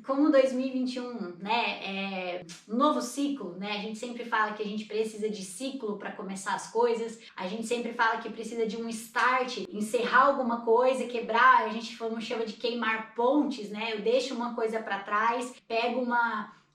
como 2021, né, é um novo ciclo, né? A gente sempre fala que a gente precisa de ciclo para começar as coisas. A gente sempre fala que precisa de um start, encerrar alguma coisa, quebrar. A gente não chama de queimar pontes, né? Eu deixo uma coisa para trás, pego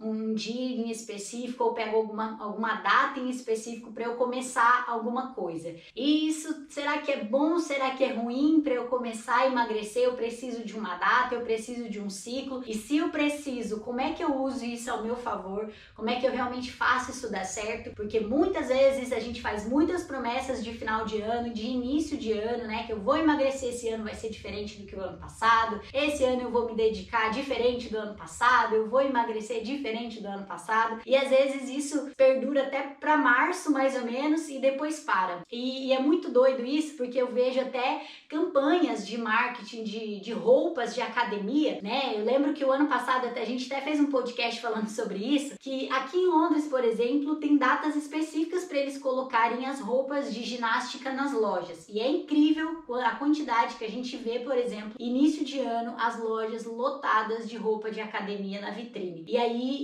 um dia em específico ou pego alguma data em específico para eu começar alguma coisa. E isso, será que é bom? Será que é ruim para eu começar a emagrecer? Eu preciso de uma data, eu preciso de um ciclo. E se eu preciso, como é que eu uso isso ao meu favor? Como é que eu realmente faço isso dar certo? Porque muitas vezes a gente faz muitas promessas de final de ano, de início de ano, né? Que eu vou emagrecer esse ano, vai ser diferente do que o ano passado. Esse ano eu vou me dedicar diferente do ano passado, eu vou emagrecer diferente do ano passado, e às vezes isso perdura até para março mais ou menos e depois para. E é muito doido isso, porque eu vejo até campanhas de marketing de roupas de academia, né? Eu lembro que o ano passado a gente até fez um podcast falando sobre isso, que aqui em Londres, por exemplo, tem datas específicas para eles colocarem as roupas de ginástica nas lojas, e é incrível a quantidade que a gente vê, por exemplo, início de ano, as lojas lotadas de roupa de academia na vitrine. E aí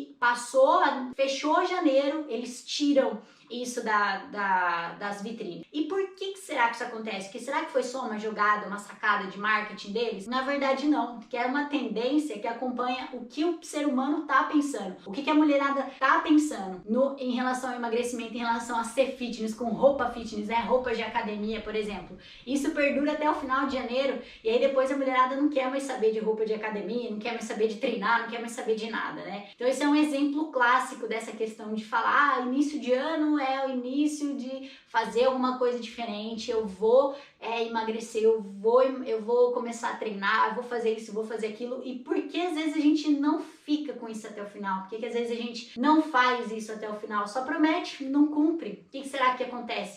fechou janeiro, eles tiram isso das vitrines. E por que será que isso acontece? Que será que foi só uma jogada, uma sacada de marketing deles? Na verdade não, porque é uma tendência que acompanha o que o ser humano tá pensando, o que a mulherada tá pensando em relação ao emagrecimento, em relação a ser fitness, com roupa fitness, né? Roupas de academia, por exemplo. Isso perdura até o final de janeiro, e aí depois a mulherada não quer mais saber de roupa de academia, não quer mais saber de treinar, não quer mais saber de nada, né? Então esse é um exemplo clássico dessa questão de falar, início de ano é o início de fazer alguma coisa diferente, eu vou emagrecer, eu vou começar a treinar, eu vou fazer isso, eu vou fazer aquilo. E por que às vezes a gente não fica com isso até o final? Por que às vezes a gente não faz isso até o final? Só promete, não cumpre. O que será que acontece?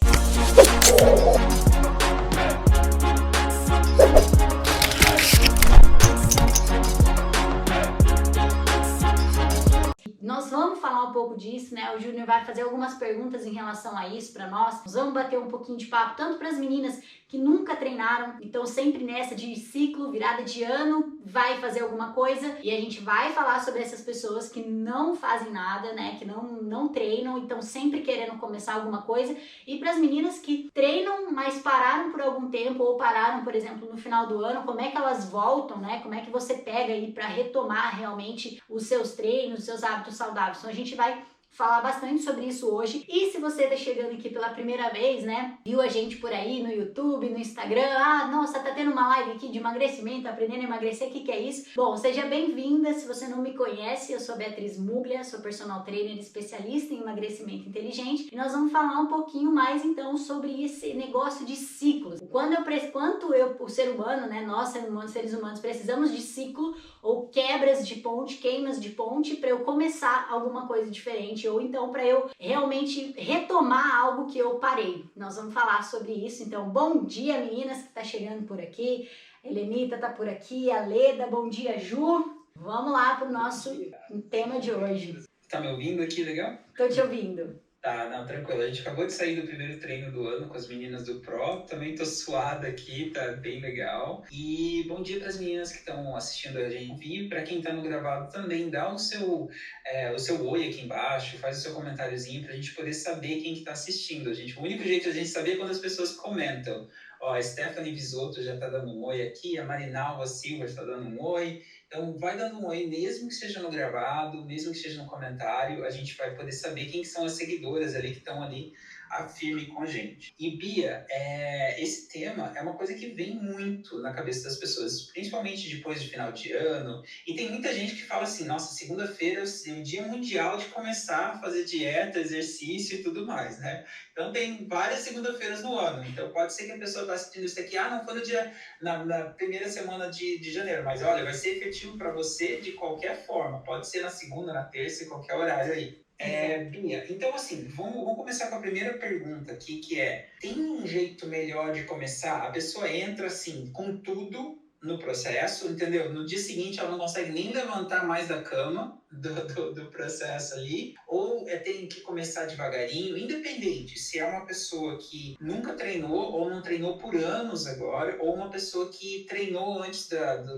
Nós vamos falar um pouco disso, né? O Júnior vai fazer algumas perguntas em relação a isso para nós. Nós vamos bater um pouquinho de papo, tanto para as meninas que nunca treinaram, então sempre nessa de ciclo, virada de ano, vai fazer alguma coisa, e a gente vai falar sobre essas pessoas que não fazem nada, né? Que não treinam, então sempre querendo começar alguma coisa, e para as meninas que treinam, mas pararam por algum tempo, ou pararam, por exemplo, no final do ano, como é que elas voltam, né? Como é que você pega aí para retomar realmente os seus treinos, os seus hábitos saudáveis. Então a gente vai falar bastante sobre isso hoje. E se você tá chegando aqui pela primeira vez, né, viu a gente por aí no YouTube, no Instagram, nossa, tá tendo uma live aqui de emagrecimento, aprendendo a emagrecer, o que é isso? Bom, seja bem-vinda. Se você não me conhece, eu sou Beatriz Muglia, sou personal trainer especialista em emagrecimento inteligente, e nós vamos falar um pouquinho mais então sobre esse negócio de ciclos. O ser humano, né, nós seres humanos, precisamos de ciclo ou quebras de ponte, queimas de ponte para eu começar alguma coisa diferente, ou então para eu realmente retomar algo que eu parei. Nós vamos falar sobre isso. Então, bom dia, meninas que tá chegando por aqui. A Helenita tá por aqui, a Leda, bom dia, Ju. Vamos lá pro nosso tema de hoje. Tá me ouvindo aqui, legal? Tô te ouvindo. Tá, não, tranquilo. A gente acabou de sair do primeiro treino do ano com as meninas do Pro. Também tô suada aqui, tá bem legal. E bom dia para as meninas que estão assistindo a gente. E para quem tá no gravado também, dá o seu oi aqui embaixo, faz o seu comentáriozinho pra gente poder saber quem que tá assistindo. O único jeito de a gente saber é quando as pessoas comentam. Ó, a Stephanie Visotto já tá dando um oi aqui, a Marinalva Silva está dando um oi. Então, vai dando um oi, mesmo que seja no gravado, mesmo que seja no comentário, a gente vai poder saber quem são as seguidoras ali que estão ali firme com a gente. E, Bia, esse tema é uma coisa que vem muito na cabeça das pessoas, principalmente depois de final de ano. E tem muita gente que fala assim, nossa, segunda-feira é o dia mundial de começar a fazer dieta, exercício e tudo mais, né? Então, tem várias segunda-feiras no ano. Então, pode ser que a pessoa está assistindo isso aqui, não foi no dia, na primeira semana de janeiro, mas olha, vai ser efetivo para você de qualquer forma. Pode ser na segunda, na terça, em qualquer horário aí. Bia, então assim, vamos começar com a primeira pergunta aqui, que tem um jeito melhor de começar? A pessoa entra assim, com tudo no processo, entendeu? No dia seguinte ela não consegue nem levantar mais da cama do processo ali, ou tem que começar devagarinho, independente se é uma pessoa que nunca treinou ou não treinou por anos agora, ou uma pessoa que treinou antes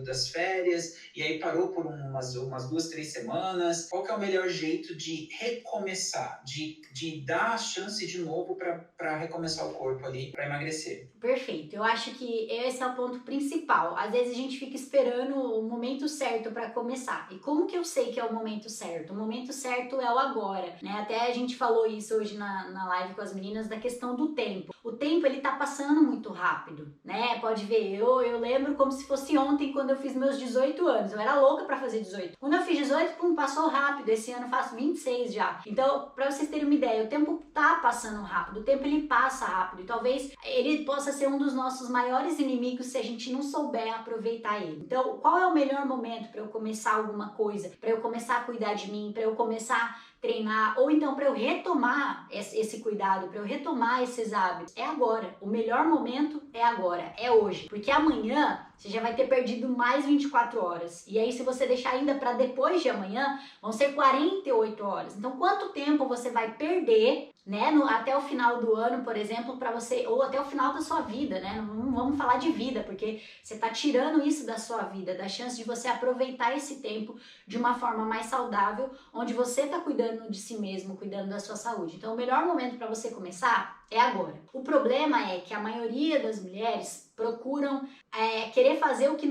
das férias e aí parou por umas 2, 3 semanas. Qual que é o melhor jeito de recomeçar, de dar a chance de novo para recomeçar o corpo ali, para emagrecer? Perfeito, eu acho que esse é o ponto principal. Às vezes a gente fica esperando o momento certo para começar. E como que eu sei que é o momento certo? O momento certo é o agora, né? Até a gente falou isso hoje na live com as meninas da questão do tempo. O tempo, ele tá passando muito rápido, né? Pode ver, eu lembro como se fosse ontem quando eu fiz meus 18 anos. Eu era louca para fazer 18. Quando eu fiz 18, pum, passou rápido. Esse ano eu faço 26 já. Então, para vocês terem uma ideia, o tempo tá passando rápido. O tempo, ele passa rápido. E talvez ele possa ser um dos nossos maiores inimigos se a gente não souber aproveitar ele. Então, qual é o melhor momento para eu começar alguma coisa? Para eu começar a cuidar de mim? Para eu começar a treinar? Ou então para eu retomar esse cuidado? Para eu retomar esses hábitos? É agora. O melhor momento é agora. É hoje. Porque amanhã você já vai ter perdido mais 24 horas. E aí, se você deixar ainda para depois de amanhã, vão ser 48 horas. Então, quanto tempo você vai perder, né, até o final do ano, por exemplo, para você, ou até o final da sua vida, né? Não vamos falar de vida, porque você tá tirando isso da sua vida, da chance de você aproveitar esse tempo de uma forma mais saudável, onde você tá cuidando de si mesmo, cuidando da sua saúde. Então, o melhor momento para você começar é agora. O problema é que a maioria das mulheres procuram querer fazer o que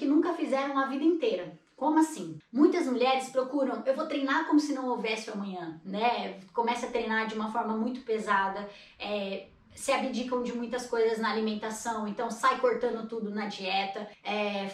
nunca fizeram a vida inteira. Como assim? Muitas mulheres procuram, eu vou treinar como se não houvesse o amanhã, né? Começa a treinar de uma forma muito pesada, se abdicam de muitas coisas na alimentação, então sai cortando tudo na dieta,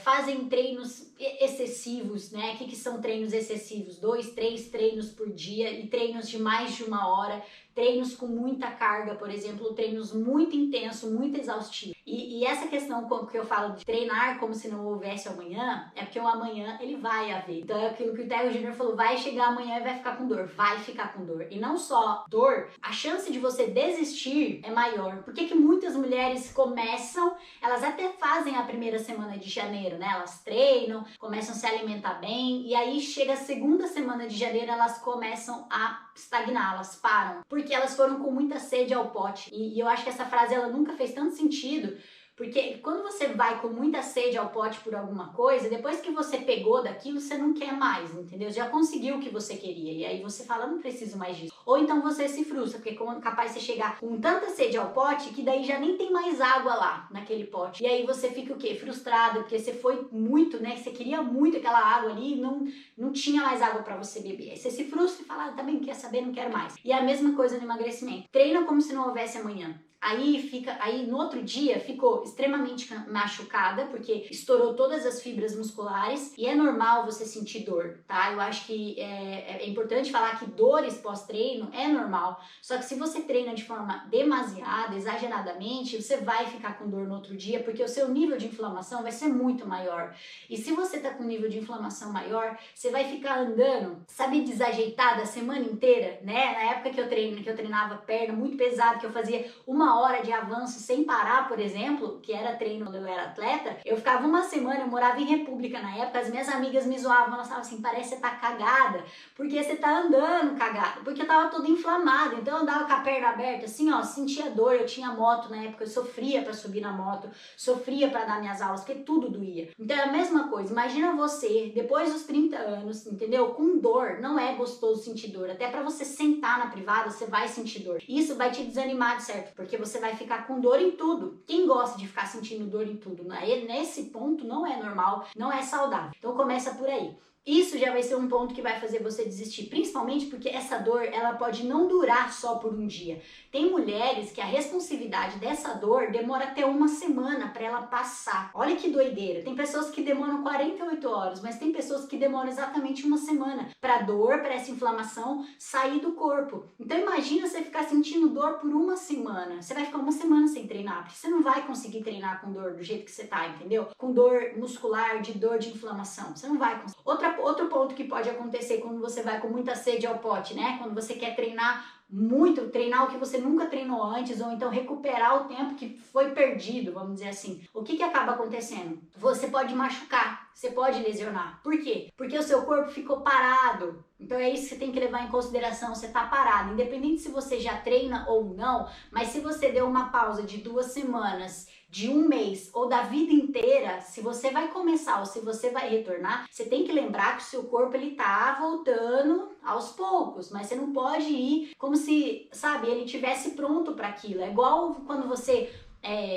fazem treinos excessivos, né? O que são treinos excessivos? 2, 3 treinos por dia e treinos de mais de 1 hora, treinos com muita carga, por exemplo, treinos muito intensos, muito exaustivos. E essa questão que eu falo de treinar como se não houvesse amanhã, é porque o amanhã ele vai haver. Então é aquilo que o Theo Júnior falou, vai chegar amanhã e vai ficar com dor. Vai ficar com dor. E não só dor, a chance de você desistir é maior. Por que muitas mulheres começam, elas até fazem a primeira semana de janeiro, né? Elas treinam, começam a se alimentar bem, e aí chega a segunda semana de janeiro, elas começam a estagnar, elas param, porque elas foram com muita sede ao pote. E eu acho que essa frase ela nunca fez tanto sentido, porque quando você vai com muita sede ao pote por alguma coisa, depois que você pegou daquilo, você não quer mais, entendeu? Já conseguiu o que você queria, e aí você fala, não preciso mais disso. Ou então você se frustra, porque é capaz de você chegar com tanta sede ao pote, que daí já nem tem mais água lá, naquele pote. E aí você fica o quê? Frustrado, porque você foi muito, né? Você queria muito aquela água ali, e não tinha mais água pra você beber. Aí você se frustra e fala, também quer saber, não quero mais. E é a mesma coisa no emagrecimento. Treina como se não houvesse amanhã. Aí no outro dia ficou extremamente machucada, porque estourou todas as fibras musculares, e é normal você sentir dor, tá? Eu acho que é importante falar que dores pós-treino é normal, só que se você treina de forma demasiada, exageradamente, você vai ficar com dor no outro dia, porque o seu nível de inflamação vai ser muito maior. E se você tá com nível de inflamação maior, você vai ficar andando, sabe, desajeitada a semana inteira, né? Na época que eu treinava perna muito pesado, que eu fazia 1 hora de avanço sem parar, por exemplo, que era treino quando eu era atleta, eu ficava uma semana, eu morava em República na época, as minhas amigas me zoavam, elas falavam assim, parece que você tá cagada, porque você tá andando cagada, porque eu tava toda inflamada, então eu andava com a perna aberta, assim, ó, sentia dor, eu tinha moto na época, eu sofria pra subir na moto, sofria pra dar minhas aulas, porque tudo doía. Então é a mesma coisa, imagina você, depois dos 30 anos, entendeu? Com dor, não é gostoso sentir dor, até pra você sentar na privada, você vai sentir dor. Isso vai te desanimar, de certo? Porque você vai ficar com dor em tudo. Quem gosta de ficar sentindo dor em tudo? Nesse ponto não é normal, não é saudável. Então começa por aí. Isso já vai ser um ponto que vai fazer você desistir, principalmente porque essa dor, ela pode não durar só por um dia. Tem mulheres que a responsividade dessa dor demora até 1 semana para ela passar. Olha que doideira. Tem pessoas que demoram 48 horas, mas tem pessoas que demoram exatamente 1 semana para dor, para essa inflamação sair do corpo. Então imagina você ficar sentindo dor por 1 semana. Você vai ficar 1 semana sem treinar, porque você não vai conseguir treinar com dor do jeito que você tá, entendeu? Com dor muscular, dor de inflamação. Você não vai conseguir. Outro ponto que pode acontecer quando você vai com muita sede ao pote, né? Quando você quer treinar muito, treinar o que você nunca treinou antes, ou então recuperar o tempo que foi perdido, vamos dizer assim. O que acaba acontecendo? Você pode machucar, você pode lesionar. Por quê? Porque o seu corpo ficou parado. Então é isso que você tem que levar em consideração, você tá parado, independente se você já treina ou não, mas se você deu uma pausa de 2 semanas, de 1 mês ou da vida inteira, se você vai começar ou se você vai retornar, você tem que lembrar que o seu corpo ele tá voltando aos poucos, mas você não pode ir como se, sabe, ele tivesse pronto para aquilo. É igual quando você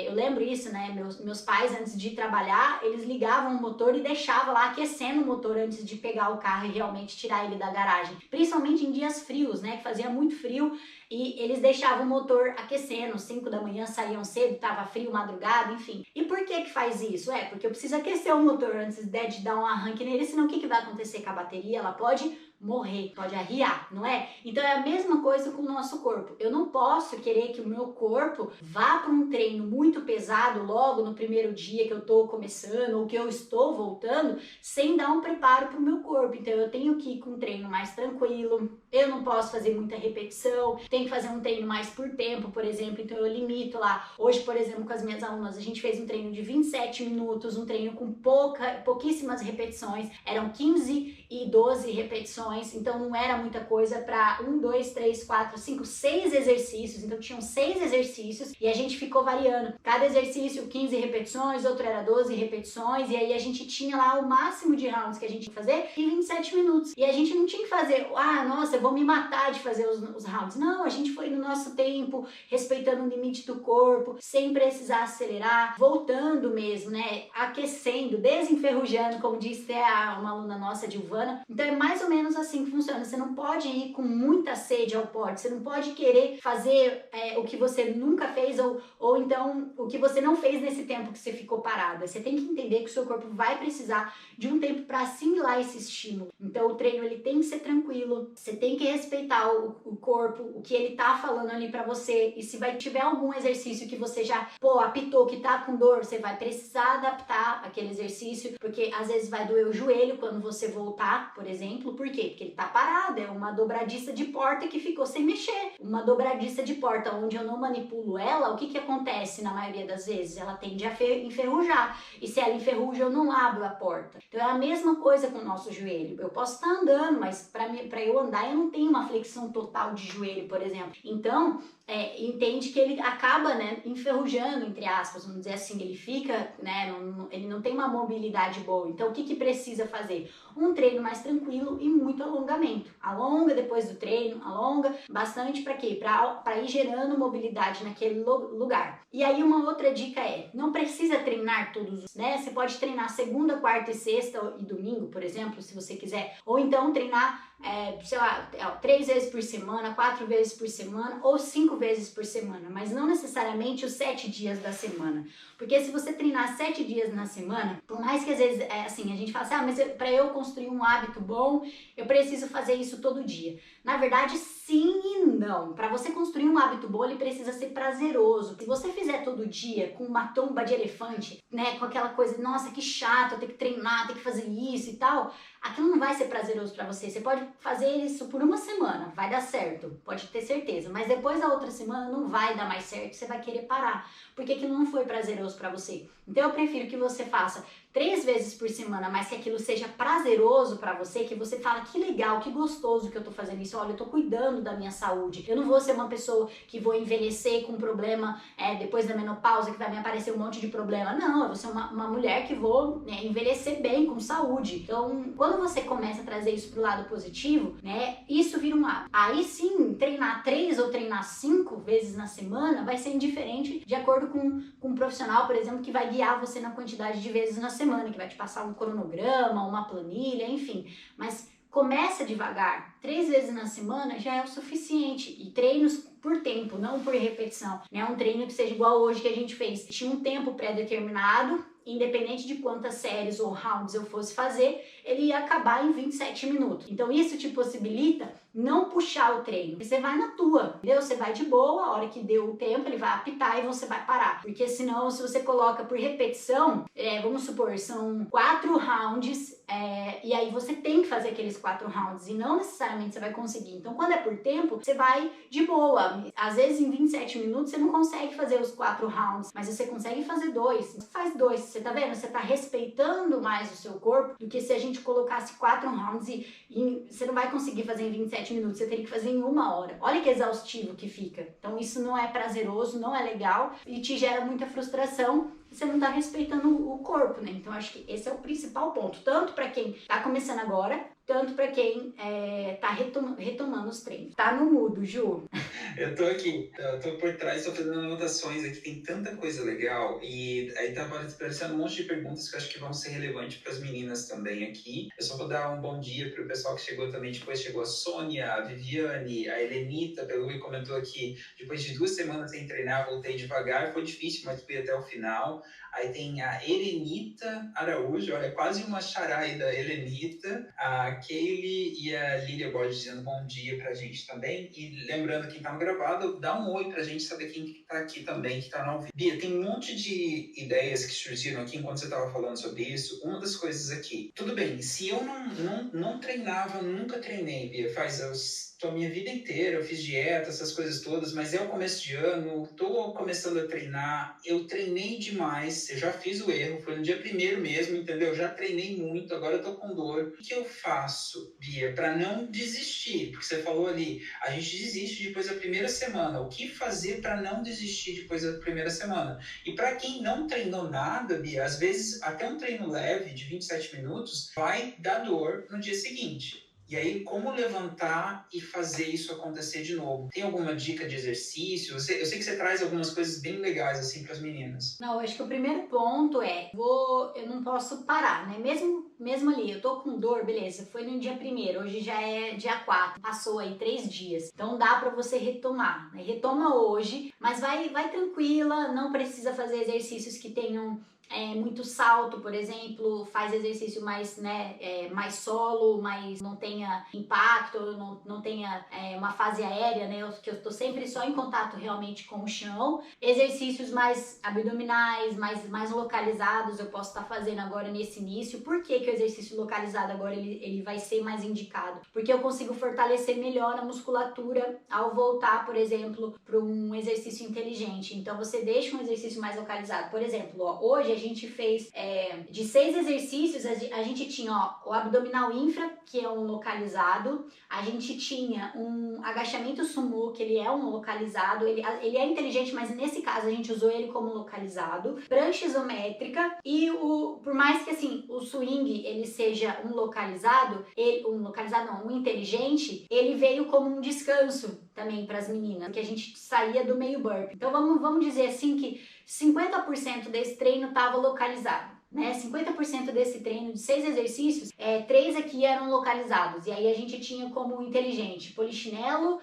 eu lembro isso, né? Meus pais, antes de trabalhar, eles ligavam o motor e deixavam lá aquecendo o motor antes de pegar o carro e realmente tirar ele da garagem. Principalmente em dias frios, né? Que fazia muito frio e eles deixavam o motor aquecendo. 5 da manhã saíam cedo, tava frio, madrugada, enfim. E por que faz isso? Porque eu preciso aquecer o motor antes de dar um arranque nele, senão o que vai acontecer com a bateria? Ela pode morrer, pode arriar, não é? Então é a mesma coisa com o nosso corpo. Eu não posso querer que o meu corpo vá para um treino muito pesado logo no primeiro dia que eu tô começando ou que eu estou voltando, sem dar um preparo para o meu corpo. Então eu tenho que ir com um treino mais tranquilo, eu não posso fazer muita repetição, tenho que fazer um treino mais por tempo, por exemplo, então eu limito lá. Hoje, por exemplo, com as minhas alunas, a gente fez um treino de 27 minutos, um treino com pouquíssimas repetições, eram 15 e 12 repetições, então não era muita coisa para 1, 2, 3, 4, 5, 6 exercícios, então tinham 6 exercícios e a gente ficou variando, cada exercício 15 repetições, outro era 12 repetições e aí a gente tinha lá o máximo de rounds que a gente tinha que fazer em 27 minutos e a gente não tinha que fazer, nossa, eu vou me matar de fazer os rounds, não, a gente foi no nosso tempo, respeitando o limite do corpo, sem precisar acelerar, voltando mesmo, né, aquecendo, desenferrujando, como disse uma aluna nossa, Dilvana. Então é mais ou menos assim que funciona. Você não pode ir com muita sede ao pote, você não pode querer fazer o que você nunca fez ou então o que você não fez nesse tempo que você ficou parada. Você tem que entender que o seu corpo vai precisar de um tempo para assimilar esse estímulo. Então o treino ele tem que ser tranquilo, você tem que respeitar o corpo, o que ele tá falando ali para você, e se tiver algum exercício que você já apitou que tá com dor, você vai precisar adaptar aquele exercício, porque às vezes vai doer o joelho quando você voltar, por exemplo. Por quê? Porque ele tá parado, é uma dobradiça de porta que ficou sem mexer. Uma dobradiça de porta onde eu não manipulo ela, o que acontece na maioria das vezes? Ela tende a enferrujar, e se ela enferruja eu não abro a porta. Então é a mesma coisa com o nosso joelho. Eu posso estar andando, mas para eu andar eu não tenho uma flexão total de joelho, por exemplo. Então, entende que ele acaba, né, enferrujando, entre aspas, vamos dizer assim, ele fica, né, ele não tem uma mobilidade boa. Então, o que precisa fazer? Um treino mais tranquilo e muito alongamento. Alonga depois do treino, alonga bastante para quê? Para ir gerando mobilidade naquele lugar. E aí uma outra dica não precisa treinar todos os, né? Você pode treinar segunda, quarta e sexta e domingo, por exemplo, se você quiser. Ou então treinar, 3 vezes por semana, 4 vezes por semana ou 5 vezes por semana, mas não necessariamente os 7 dias da semana. Porque se você treinar 7 dias na semana, por mais que às vezes a gente fala assim, mas para eu construir um hábito bom, eu preciso fazer isso todo dia. Na verdade, sim e não. Para você construir um hábito bom, ele precisa ser prazeroso. Se você fizer todo dia com uma tromba de elefante, né, com aquela coisa, nossa, que chato, eu tenho que treinar, tenho que fazer isso e tal, aquilo não vai ser prazeroso para você. Você pode fazer isso por uma semana, vai dar certo, pode ter certeza, mas depois da outra semana não vai dar mais certo, você vai querer parar, porque aquilo não foi prazeroso para você. Então eu prefiro que você faça 3 vezes por semana, mas que aquilo seja prazeroso pra você, que você fala, que legal, que gostoso que eu tô fazendo isso, olha, eu tô cuidando da minha saúde, eu não vou ser uma pessoa que vou envelhecer com problema depois da menopausa, que vai me aparecer um monte de problema, não, eu vou ser uma mulher que vou envelhecer bem, com saúde. Então, quando você começa a trazer isso pro lado positivo, né, isso vira um hábito. Aí sim, treinar 3 ou treinar 5 vezes na semana vai ser indiferente de acordo com um profissional, por exemplo, que vai guiar você na quantidade de vezes na semana, que vai te passar um cronograma, uma planilha, enfim. Mas começa devagar. 3 vezes na semana já é o suficiente. E treinos por tempo, não por repetição. Né? Um treino que seja igual hoje que a gente fez. Tinha um tempo pré-determinado, independente de quantas séries ou rounds eu fosse fazer, ele ia acabar em 27 minutos. Então isso te possibilita não puxar o treino. Você vai na tua, entendeu? Você vai de boa, a hora que deu o tempo, ele vai apitar e você vai parar. Porque senão, se você coloca por repetição, vamos supor, são 4 rounds, e aí você tem que fazer aqueles 4 rounds e não necessariamente você vai conseguir. Então, quando é por tempo, você vai de boa. Às vezes, em 27 minutos, você não consegue fazer os 4 rounds, mas você consegue fazer 2. Você faz 2, você tá vendo? Você tá respeitando mais o seu corpo do que se a gente colocasse 4 rounds e você não vai conseguir fazer em 27 minutos, você teria que fazer em 1 hora. Olha que exaustivo que fica. Então, isso não é prazeroso, não é legal e te gera muita frustração. Você não tá respeitando o corpo, né? Então, acho que esse é o principal ponto. Tanto para quem tá começando agora, tanto para quem tá retomando os treinos. Tá no mudo, Ju. Eu tô aqui, eu tô por trás, tô fazendo anotações aqui, tem tanta coisa legal e aí tá aparecendo um monte de perguntas que eu acho que vão ser relevantes para as meninas também aqui. Eu só vou dar um bom dia pro pessoal que chegou também, depois chegou a Sônia, a Viviane, a Helenita, pelo que comentou aqui, depois de 2 semanas sem treinar, voltei devagar, foi difícil, mas fui até o final. Aí tem a Helenita Araújo, olha, quase uma chará aí da Helenita, a Kaylee e a Lília Borges dizendo bom dia pra gente também. E lembrando, quem tá no gravado, dá um oi pra gente saber quem tá aqui também, que tá no ao vivo. Bia, tem um monte de ideias que surgiram aqui enquanto você tava falando sobre isso. Uma das coisas aqui, tudo bem, se eu não treinava, nunca treinei, Bia, a minha vida inteira, eu fiz dieta, essas coisas todas, mas é o começo de ano, tô começando a treinar, eu treinei demais, eu já fiz o erro, foi no dia 1º mesmo, entendeu? Eu já treinei muito, agora eu tô com dor. O que eu faço, Bia, para não desistir? Porque você falou ali, a gente desiste depois da primeira semana. O que fazer para não desistir depois da primeira semana? E para quem não treinou nada, Bia, às vezes até um treino leve de 27 minutos vai dar dor no dia seguinte. E aí, como levantar e fazer isso acontecer de novo? Tem alguma dica de exercício? Eu sei que você traz algumas coisas bem legais, assim, para as meninas. Não, eu acho que o primeiro ponto eu não posso parar, né? Mesmo ali, eu tô com dor, beleza, foi no dia 1º, hoje já é dia 4, passou aí 3 dias. Então dá pra você retomar, né? Retoma hoje, mas vai tranquila, não precisa fazer exercícios que tenham muito salto, por exemplo, faz exercício mais, mais solo, mais não tenha impacto, não tenha uma fase aérea, né, que eu tô sempre só em contato realmente com o chão. Exercícios mais abdominais, mais localizados, eu posso estar fazendo agora nesse início. Por que que o exercício localizado agora ele vai ser mais indicado? Porque eu consigo fortalecer melhor a musculatura ao voltar, por exemplo, para um exercício inteligente. Então você deixa um exercício mais localizado. Por exemplo, hoje a gente fez de 6 exercícios, a gente tinha o abdominal infra, que é um localizado, a gente tinha um agachamento sumô, que ele é um localizado, ele é inteligente, mas nesse caso a gente usou ele como localizado, prancha isométrica e por mais que assim o swing ele seja um localizado, um inteligente, ele veio como um descanso também para as meninas, que a gente saía do meio burp. Então vamos dizer assim que 50% desse treino estava localizado, né? 50% desse treino de 6 exercícios, 3 aqui eram localizados. E aí a gente tinha como inteligente polichinelo,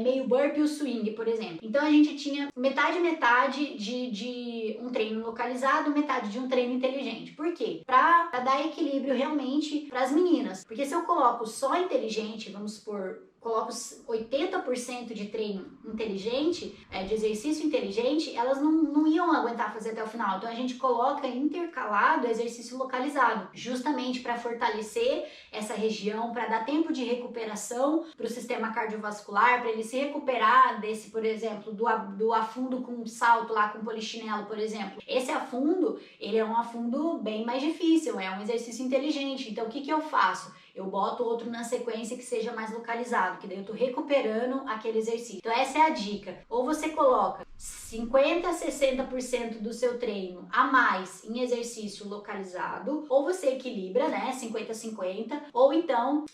meio burp e o swing, por exemplo. Então a gente tinha metade de um treino localizado, metade de um treino inteligente. Por quê? Pra dar equilíbrio realmente para as meninas. Porque se eu coloco só inteligente, vamos supor, coloco 80% de treino inteligente, de exercício inteligente, elas não iam aguentar fazer até o final. Então a gente coloca intercalado exercício localizado, justamente para fortalecer essa região, para dar tempo de recuperação para o sistema cardiovascular, para ele se recuperar desse, por exemplo, do afundo com salto lá com polichinelo, por exemplo. Esse afundo, ele é um afundo bem mais difícil, é um exercício inteligente. Então o que eu faço? Eu boto outro na sequência que seja mais localizado, que daí eu tô recuperando aquele exercício. Então essa é a dica. Ou você coloca 50 a 60% do seu treino a mais em exercício localizado, ou você equilibra, né, 50 a 50, ou então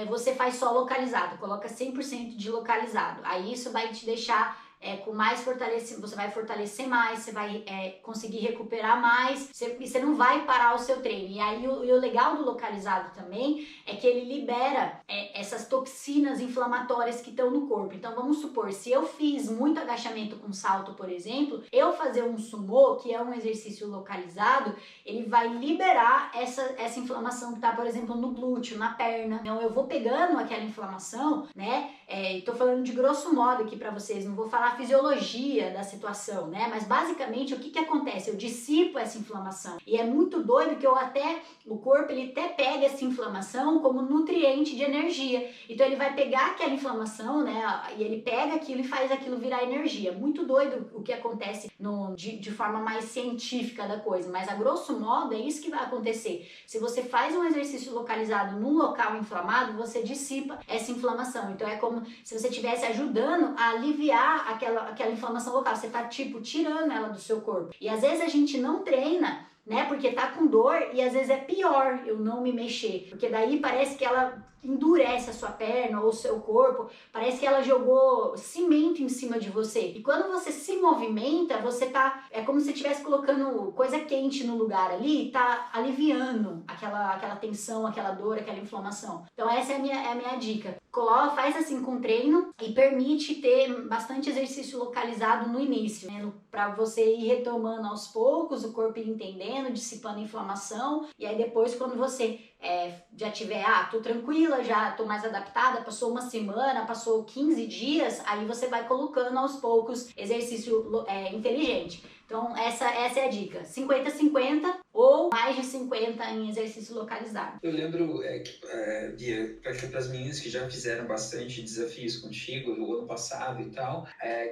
você faz só localizado, coloca 100% de localizado. Aí isso vai te deixar com mais fortalecimento, você vai fortalecer mais, você vai conseguir recuperar mais, e você não vai parar o seu treino. E aí o legal do localizado também é que ele libera essas toxinas inflamatórias que estão no corpo. Então vamos supor, se eu fiz muito agachamento com salto, por exemplo, eu fazer um sumô, que é um exercício localizado, ele vai liberar essa inflamação que tá, por exemplo, no glúteo, na perna. Então eu vou pegando aquela inflamação, né? Tô falando de grosso modo aqui para vocês, não vou falar a fisiologia da situação, né? Mas basicamente o que acontece? Eu dissipo essa inflamação. E é muito doido que o corpo ele até pega essa inflamação como nutriente de energia. Então ele vai pegar aquela inflamação, né? E ele pega aquilo e faz aquilo virar energia. Muito doido o que acontece de forma mais científica da coisa. Mas a grosso modo é isso que vai acontecer. Se você faz um exercício localizado num local inflamado, você dissipa essa inflamação. Então é como se você estivesse ajudando a aliviar aquela inflamação local. Você tá tipo tirando ela do seu corpo. E às vezes a gente não treina, né? Porque tá com dor e às vezes é pior eu não me mexer. Porque daí parece que ela endurece a sua perna ou o seu corpo, parece que ela jogou cimento em cima de você. E quando você se movimenta, é como se você estivesse colocando coisa quente no lugar ali e tá aliviando aquela tensão, aquela dor, aquela inflamação. Então essa é a minha dica. Faz assim com treino e permite ter bastante exercício localizado no início, né? Para você ir retomando aos poucos, o corpo ir entendendo, dissipando a inflamação, e aí depois quando você já tiver, tô tranquila, já tô mais adaptada, passou uma semana, passou 15 dias, aí você vai colocando aos poucos exercício inteligente. Então essa é a dica, 50-50 ou mais de 50 em exercício localizado. Eu lembro, Bia, para as meninas que já fizeram bastante desafios contigo no ano passado e tal,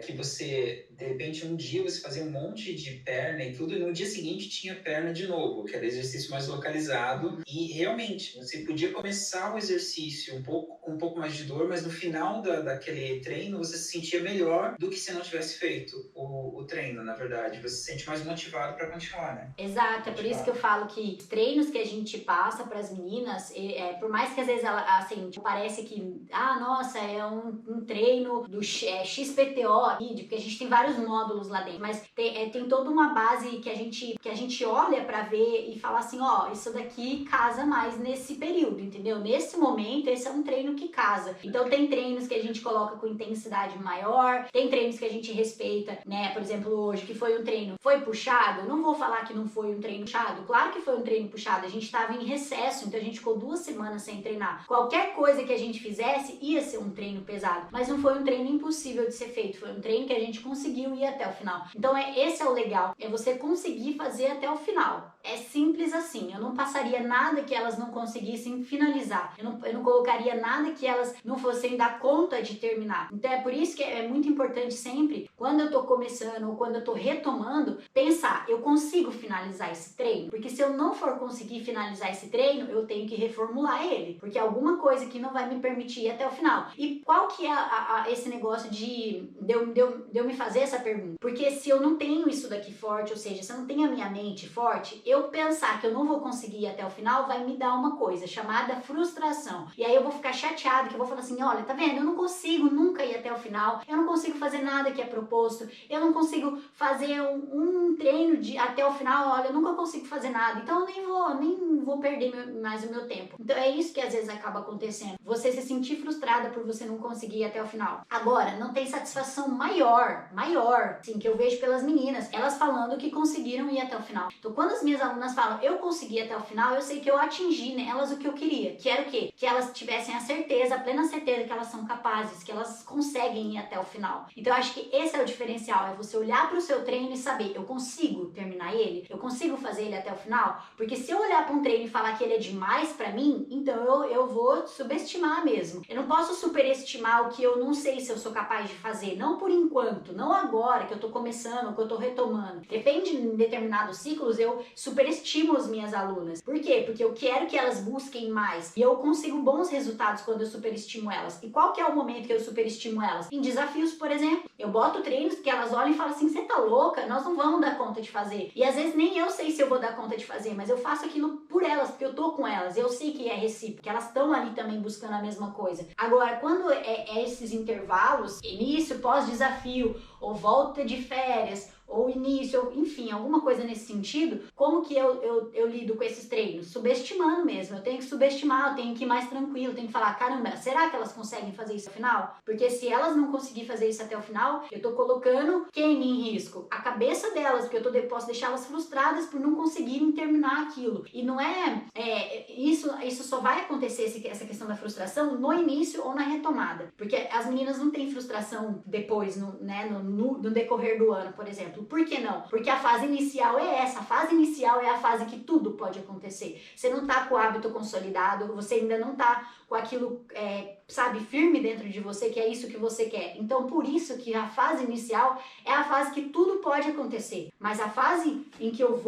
que você, de repente, um dia você fazia um monte de perna e tudo, e no dia seguinte tinha perna de novo, que era exercício mais localizado, e realmente, você podia começar o exercício com um pouco mais de dor, mas no final daquele treino você se sentia melhor do que se não tivesse feito o treino, na verdade. Você se sente mais motivado para continuar, né? Exato, é por isso que eu falo que os treinos que a gente passa para as meninas, por mais que às vezes ela, assim, parece que, nossa, é um treino do XPTO, porque a gente tem vários módulos lá dentro, mas tem toda uma base que a gente olha para ver e fala assim, isso daqui casa mais nesse período, entendeu? Nesse momento, esse é um treino que casa. Então tem treinos que a gente coloca com intensidade maior, tem treinos que a gente respeita, né? Por exemplo, hoje, que foi um treino, foi puxado, eu não vou falar que não foi um treino puxado, claro que foi um treino puxado, a gente estava em recesso, então a gente ficou 2 semanas sem treinar. Qualquer coisa que a gente fizesse ia ser um treino pesado, mas não foi um treino impossível de ser feito, foi um treino que a gente conseguiu ir até o final. Então esse é o legal, é você conseguir fazer até o final. É simples assim, eu não passaria nada que elas não conseguissem finalizar, eu não colocaria nada que elas não fossem dar conta de terminar. Então é por isso que é muito importante sempre, quando eu tô começando ou quando eu tô retomando, pensar, eu consigo finalizar esse treino? Porque se eu não for conseguir finalizar esse treino, eu tenho que reformular ele, porque alguma coisa que não vai me permitir ir até o final. E qual que é esse negócio de eu me fazer essa pergunta? Porque se eu não tenho isso daqui forte, ou seja, se eu não tenho a minha mente forte, eu pensar que eu não vou conseguir ir até o final vai me dar uma coisa chamada frustração. E aí eu vou ficar chateada, que eu vou falar assim, olha, tá vendo? Eu não consigo nunca ir até o final, eu não consigo fazer nada que é proposto, eu não consigo fazer um treino até o final, olha, eu nunca consigo fazer nada, então eu nem vou perder mais o meu tempo. Então é isso que às vezes acaba acontecendo, você se sentir frustrada por você não conseguir ir até o final. Agora, não tem satisfação maior, assim, que eu vejo pelas meninas, elas falando que conseguiram ir até o final. Então quando as minhas alunas falam, eu consegui até o final, eu sei que eu atingi nelas o que eu queria, que era o quê? Que elas tivessem a plena certeza que elas são capazes, que elas conseguem ir até o final. Então eu acho que esse é o diferencial, é você olhar para o seu treino e saber, eu consigo terminar ele? Eu consigo fazer ele até o final? Porque se eu olhar para um treino e falar que ele é demais para mim, então eu vou subestimar mesmo. Eu não posso superestimar o que eu não sei se eu sou capaz de fazer, não por enquanto, não agora que eu tô começando, que eu tô retomando. Depende de determinados ciclos, eu superestimo as minhas alunas. Por quê? Porque eu quero que elas busquem mais. E eu consigo bons resultados quando eu superestimo elas. E qual que é o momento que eu superestimo elas? Em desafios, por exemplo. Eu boto treinos que elas olham e falam assim, você tá louca? Nós não vamos dar conta de fazer. E às vezes nem eu sei se eu vou dar conta de fazer, mas eu faço aquilo por elas, porque eu tô com elas. Eu sei que é recíproco, que elas estão ali também buscando a mesma coisa. Agora, quando é esses intervalos, início, pós-desafio, ou volta de férias, ou início, ou, enfim, alguma coisa nesse sentido, como que eu lido com esses treinos? Subestimando mesmo, eu tenho que subestimar, eu tenho que ir mais tranquilo, eu tenho que falar, caramba, será que elas conseguem fazer isso ao final? Porque se elas não conseguirem fazer isso até o final, eu tô colocando quem em risco? A cabeça delas, porque eu posso deixar elas frustradas por não conseguirem terminar aquilo. E não isso só vai acontecer, essa questão da frustração, no início ou na retomada. Porque as meninas não têm frustração depois, no decorrer do ano, por exemplo. Por que não? Porque a fase inicial é essa. A fase inicial é a fase que tudo pode acontecer. Você não tá com o hábito consolidado, você ainda não tá com aquilo, firme dentro de você, que é isso que você quer. Então, por isso que a fase inicial é a fase que tudo pode acontecer. Mas a fase em que eu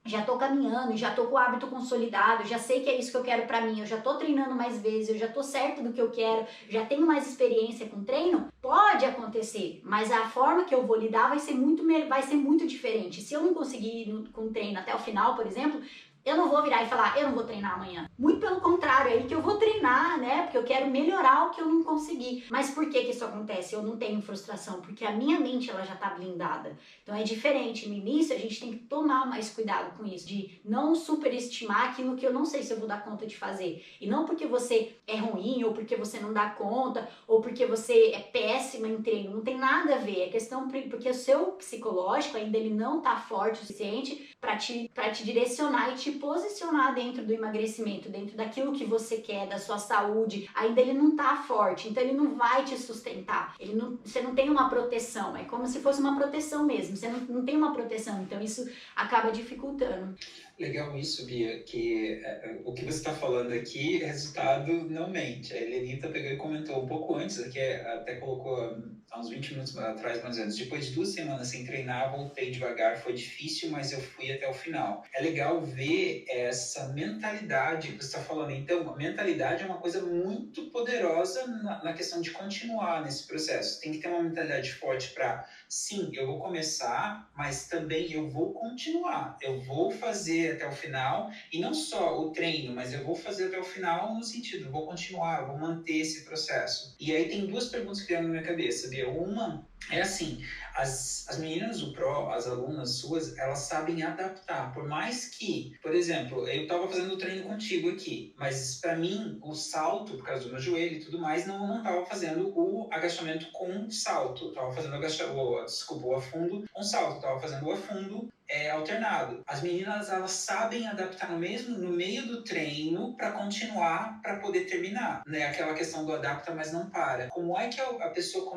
já tô caminhando, já tô com o hábito consolidado, já sei que é isso que eu quero pra mim, eu já tô treinando mais vezes, eu já tô certo do que eu quero, já tenho mais experiência com treino, pode acontecer, mas a forma que eu vou lidar vai ser muito diferente. Se eu não conseguir ir com o treino até o final, por exemplo, eu não vou virar e falar, eu não vou treinar amanhã. Muito pelo contrário, é aí que eu vou treinar, né? Porque eu quero melhorar o que eu não consegui. Mas por que isso acontece? Eu não tenho frustração, porque a minha mente, ela já tá blindada. Então é diferente. No início, a gente tem que tomar mais cuidado com isso, de não superestimar aquilo que eu não sei se eu vou dar conta de fazer. E não porque você é ruim, ou porque você não dá conta, ou porque você é péssima em treino. Não tem nada a ver. É questão porque o seu psicológico ainda ele não tá forte o suficiente para te direcionar e te posicionar dentro do emagrecimento, dentro daquilo que você quer, da sua saúde, ainda ele não tá forte, então ele não vai te sustentar, você não tem uma proteção, é como se fosse uma proteção mesmo, você não tem uma proteção, então isso acaba dificultando. Legal isso, Bia, que o que você está falando aqui, resultado não mente. A Helenita pegou e comentou um pouco antes, que até colocou há uns 20 minutos atrás, mais ou menos. Depois de 2 semanas sem treinar, voltei devagar, foi difícil, mas eu fui até o final. É legal ver essa mentalidade que você está falando. Então, a mentalidade é uma coisa muito poderosa na questão de continuar nesse processo. Tem que ter uma mentalidade forte para, sim, eu vou começar, mas também eu vou continuar. Eu vou fazer até o final, e não só o treino, mas eu vou fazer até o final no sentido, eu vou continuar, eu vou manter esse processo. E aí tem 2 perguntas que vieram na minha cabeça, Bia. Uma é assim, as meninas do Pro, as alunas suas, elas sabem adaptar, por mais que, por exemplo, eu estava fazendo o treino contigo aqui, mas para mim, o salto, por causa do meu joelho e tudo mais, não estava fazendo o agachamento com salto, estava fazendo o afundo com salto, estava fazendo o afundo alternado. As meninas, elas sabem adaptar no meio do treino para continuar, para poder terminar, né? Aquela questão do adapta, mas não para. Como é que a pessoa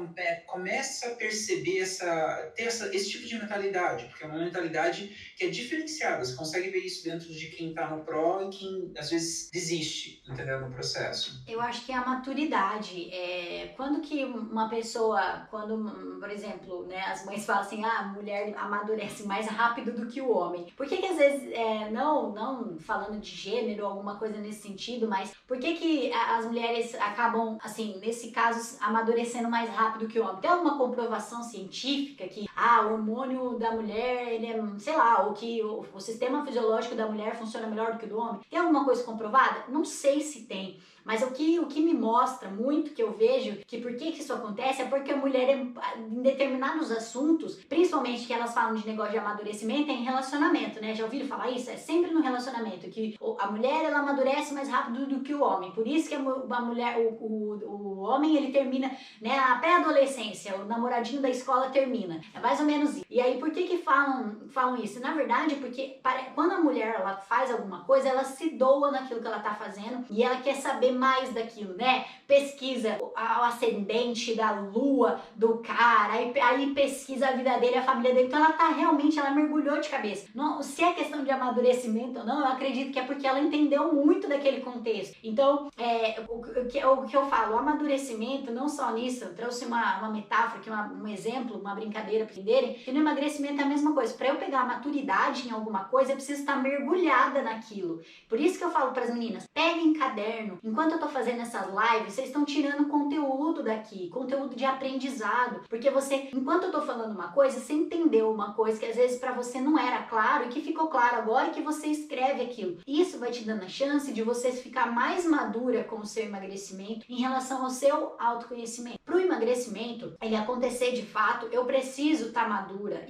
começa a perceber ter esse tipo de mentalidade? Porque é uma mentalidade que é diferenciada. Você consegue ver isso dentro de quem está no Pro e quem, às vezes, desiste, entendeu? No processo. Eu acho que é a maturidade. Quando que uma pessoa, por exemplo, né, as mães falam assim, a mulher amadurece mais rápido do que o homem. Por que às vezes, não falando de gênero ou alguma coisa nesse sentido, mas por que as mulheres acabam, assim, nesse caso, amadurecendo mais rápido que o homem? Tem alguma comprovação científica que, o hormônio da mulher, ele é, sei lá, ou que o sistema fisiológico da mulher funciona melhor do que o do homem? Tem alguma coisa comprovada? Não sei se tem. Mas o que me mostra muito, que eu vejo, que por que isso acontece, é porque a mulher, em determinados assuntos, principalmente que elas falam de negócio de amadurecimento, é em relacionamento, né? Já ouviram falar isso? É sempre no relacionamento, que a mulher, ela amadurece mais rápido do que o homem. Por isso que a mulher, o homem, ele termina, né, a pré-adolescência, o namoradinho da escola termina. É mais ou menos isso. E aí, por que falam isso? Na verdade, porque quando a mulher, ela faz alguma coisa, ela se doa naquilo que ela tá fazendo e ela quer saber saber mais daquilo, né? Pesquisa o ascendente da lua do cara, aí pesquisa a vida dele, a família dele. Então ela mergulhou de cabeça. Não, se é questão de amadurecimento ou não, eu acredito que é porque ela entendeu muito daquele contexto. Então, o que eu falo, o amadurecimento, não só nisso, eu trouxe uma metáfora aqui, um exemplo, uma brincadeira para entenderem, que no emagrecimento é a mesma coisa. Para eu pegar a maturidade em alguma coisa, eu preciso estar mergulhada naquilo. Por isso que eu falo para as meninas, peguem caderno. Enquanto eu tô fazendo essas lives, vocês estão tirando conteúdo daqui, conteúdo de aprendizado, porque você, enquanto eu tô falando uma coisa, você entendeu uma coisa que às vezes para você não era claro e que ficou claro agora e que você escreve aquilo. Isso vai te dando a chance de você ficar mais madura com o seu emagrecimento em relação ao seu autoconhecimento. Para o emagrecimento, ele acontecer de fato, eu preciso estar madura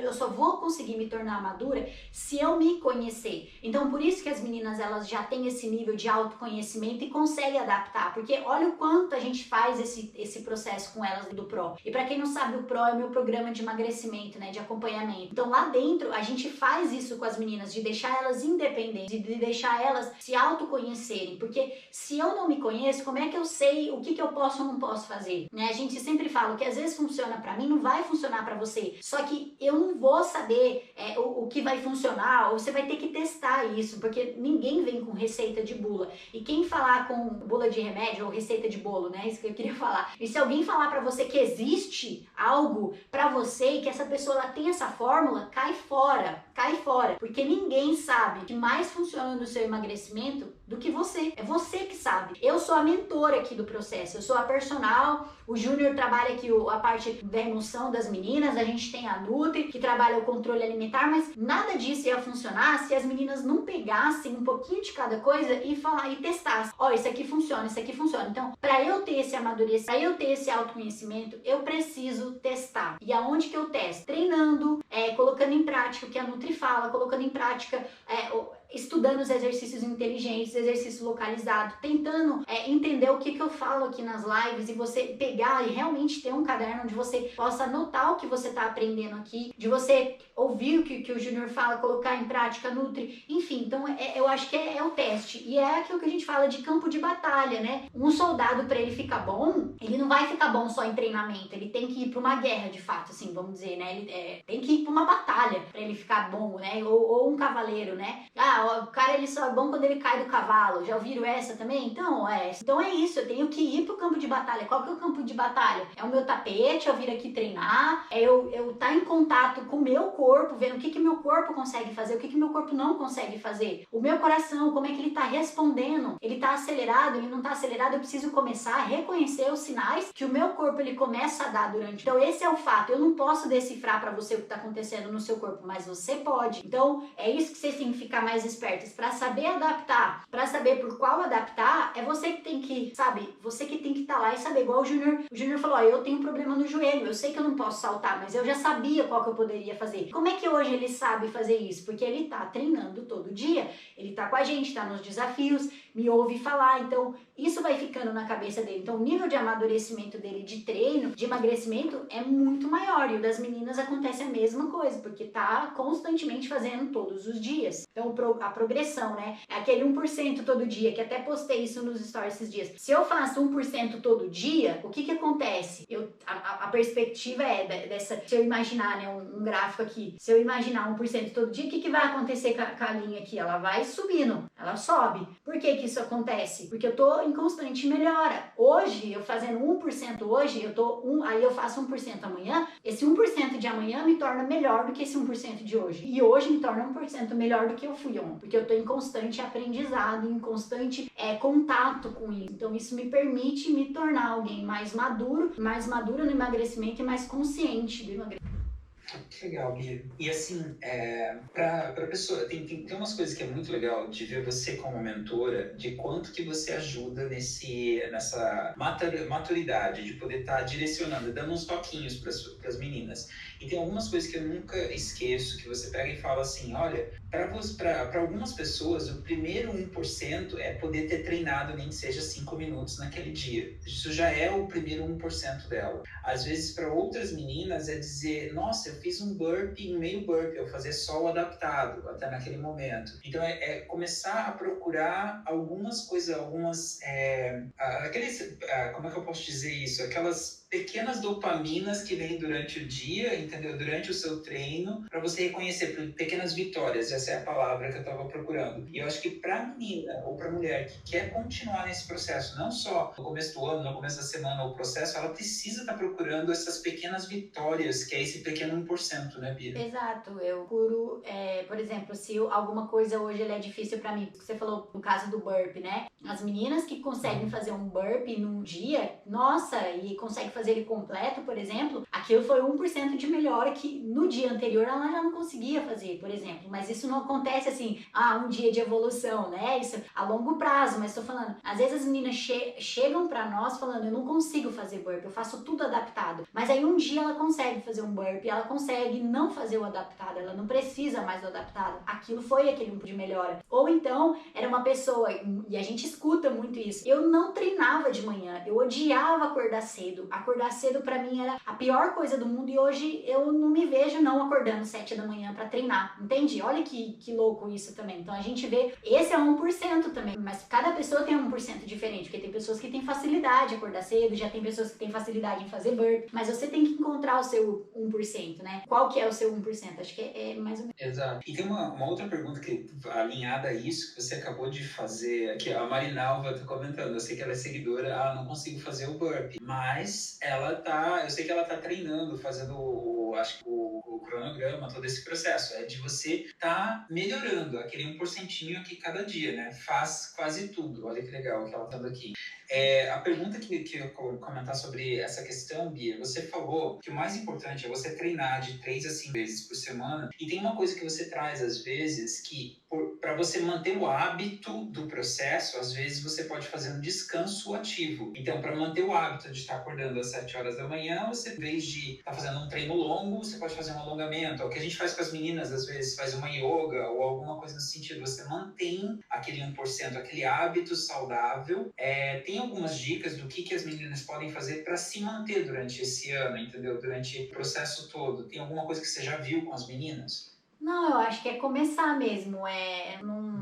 eu só vou conseguir me tornar madura se eu me conhecer. Então, por isso que as meninas, elas já têm esse nível de autoconhecimento e conseguem adaptar, porque olha o quanto a gente faz esse processo com elas do Pro. E para quem não sabe, o Pro é o meu programa de emagrecimento, né, de acompanhamento. Então, lá dentro, a gente faz isso com as meninas, de deixar elas independentes, de deixar elas se autoconhecerem, porque se eu não me conheço, como é que eu sei o que eu posso ou não posso fazer? Né? A gente sempre fala que às vezes funciona para mim, não vai funcionar para você, só que eu não vou saber o que vai funcionar, ou você vai ter que testar isso, porque ninguém vem com receita de bula. E quem falar com bula de remédio ou receita de bolo, né? Isso que eu queria falar. E se alguém falar para você que existe algo para você e que essa pessoa ela tem essa fórmula, cai fora, porque ninguém sabe o que mais funciona no seu emagrecimento do que você. É você que sabe. Eu sou a mentora aqui do processo, eu sou a personal, o Júnior trabalha aqui a parte da emoção das meninas, a gente tem a Nutri, que trabalha o controle alimentar, mas nada disso ia funcionar se as meninas não pegassem um pouquinho de cada coisa e falar e testassem. Ó, isso aqui funciona, isso aqui funciona. Então, para eu ter esse amadurecimento, para eu ter esse autoconhecimento, eu preciso testar. E aonde que eu testo? Treinando, colocando em prática o que a Nutri fala, colocando em prática estudando os exercícios inteligentes, exercício localizado, tentando entender o que eu falo aqui nas lives e você pegar e realmente ter um caderno onde você possa anotar o que você está aprendendo aqui, de você ouvir o que o Júnior fala, colocar em prática, Nutri, enfim, então eu acho que é o teste e é aquilo que a gente fala de campo de batalha, né? Um soldado, para ele ficar bom, ele não vai ficar bom só em treinamento, ele tem que ir para uma guerra de fato, assim, vamos dizer, né? Ele tem que ir para uma batalha para ele ficar bom, né? Ou um cavaleiro, né? O cara ele só é bom quando ele cai do cavalo. Já ouviram essa também? Então é isso, eu tenho que ir pro campo de batalha. Qual que é o campo de batalha? É o meu tapete, eu vir aqui treinar, eu estar em contato com o meu corpo, vendo o que meu corpo consegue fazer, o que meu corpo não consegue fazer. O meu coração, como é que ele tá respondendo? Ele tá acelerado, ele não tá acelerado? Eu preciso começar a reconhecer os sinais que o meu corpo ele começa a dar durante. Então esse é o fato. Eu não posso decifrar para você o que tá acontecendo no seu corpo, mas você pode. Então é isso que vocês têm que ficar mais espertos, para saber adaptar, para saber por qual adaptar, é você que tem que, sabe, você que tem que estar lá e saber, igual o Júnior falou, eu tenho um problema no joelho, eu sei que eu não posso saltar, mas eu já sabia qual que eu poderia fazer. Como é que hoje ele sabe fazer isso? Porque ele tá treinando todo dia, ele tá com a gente, tá nos desafios, me ouve falar, então isso vai ficando na cabeça dele. Então o nível de amadurecimento dele de treino, de emagrecimento é muito maior, e o das meninas acontece a mesma coisa, porque tá constantemente fazendo todos os dias. Então a progressão, né? É aquele 1% todo dia, que até postei isso nos stories esses dias. Se eu faço 1% todo dia, o que acontece? A perspectiva é dessa, se eu imaginar, né, um gráfico aqui, se eu imaginar 1% todo dia, o que vai acontecer com a linha aqui? Ela vai subindo, ela sobe. Por que isso acontece? Porque eu tô em constante melhora. Hoje, eu fazendo 1% hoje, aí eu faço 1% amanhã, esse 1% de amanhã me torna melhor do que esse 1% de hoje. E hoje me torna 1% melhor do que eu fui ontem, porque eu tô em constante aprendizado, em constante contato com isso. Então isso me permite me tornar alguém mais maduro no emagrecimento e mais consciente do emagrecimento. Que legal, Bia. E assim, pra pessoa, tem umas coisas que é muito legal de ver você como mentora, de quanto que você ajuda nessa maturidade, de poder estar direcionando, dando uns toquinhos para as meninas. E tem algumas coisas que eu nunca esqueço, que você pega e fala assim, olha, para algumas pessoas, o primeiro 1% é poder ter treinado nem que seja 5 minutos naquele dia. Isso já é o primeiro 1% dela. Às vezes, para outras meninas, é dizer, nossa, eu fiz um burpee em meio burpee, eu fazer só o adaptado até naquele momento. Então é começar a procurar algumas coisas, como é que eu posso dizer isso? Aquelas pequenas dopaminas que vêm durante o dia, entendeu? Durante o seu treino, para você reconhecer pequenas vitórias. Essa é a palavra que eu estava procurando. E eu acho que para menina ou para mulher que quer continuar nesse processo, não só no começo do ano, no começo da semana, o processo, ela precisa estar procurando essas pequenas vitórias, que é esse pequeno 1%, né, Bia? Exato, eu procuro, por exemplo, se alguma coisa hoje é difícil pra mim, você falou no caso do burpee, né? As meninas que conseguem fazer um burpee num dia, nossa, e conseguem fazer ele completo, por exemplo, aquilo foi 1% de melhora que no dia anterior ela já não conseguia fazer, por exemplo. Mas isso não acontece assim, um dia de evolução, né? Isso a longo prazo, mas tô falando, às vezes as meninas chegam pra nós falando, eu não consigo fazer burpee, eu faço tudo adaptado. Mas aí um dia ela consegue fazer um burpee, ela consegue não fazer o adaptado, ela não precisa mais do adaptado. Aquilo foi aquele 1% de melhora. Ou então, era uma pessoa, e a gente escuta muito isso, eu não treinava de manhã, eu odiava acordar cedo. Acordar cedo pra mim era a pior coisa do mundo e hoje eu não me vejo não acordando 7 da manhã pra treinar, entende? Olha que louco isso também. Então a gente vê, esse é 1% também, mas cada pessoa tem 1% diferente, porque tem pessoas que têm facilidade em acordar cedo, já tem pessoas que têm facilidade em fazer burpee, mas você tem que encontrar o seu 1%, né? Qual que é o seu 1%? Acho que é mais ou menos. Exato. E tem uma outra pergunta que alinhada a isso que você acabou de fazer, que a Marinalva tá comentando. Eu sei que ela é seguidora, não consigo fazer o burpee, mas eu sei que ela tá treinando, fazendo acho que o cronograma, todo esse processo. É de você tá melhorando aquele 1% aqui cada dia, né? Faz quase tudo. Olha que legal que ela tá dando aqui. A pergunta que eu comentar sobre essa questão, Bia, você falou que o mais importante é você treinar de 3 a 5 vezes por semana. E tem uma coisa que você traz, às vezes, que para você manter o hábito do processo, às vezes você pode fazer um descanso ativo. Então, para manter o hábito de estar acordando às 7 horas da manhã, você, em vez de estar fazendo um treino longo, você pode fazer um alongamento. É o que a gente faz com as meninas, às vezes, faz uma yoga ou alguma coisa nesse sentido. Você mantém aquele 1%, aquele hábito saudável. Tem algumas dicas do que as meninas podem fazer para se manter durante esse ano, entendeu? Durante o processo todo. Tem alguma coisa que você já viu com as meninas? Não, eu acho que é começar mesmo,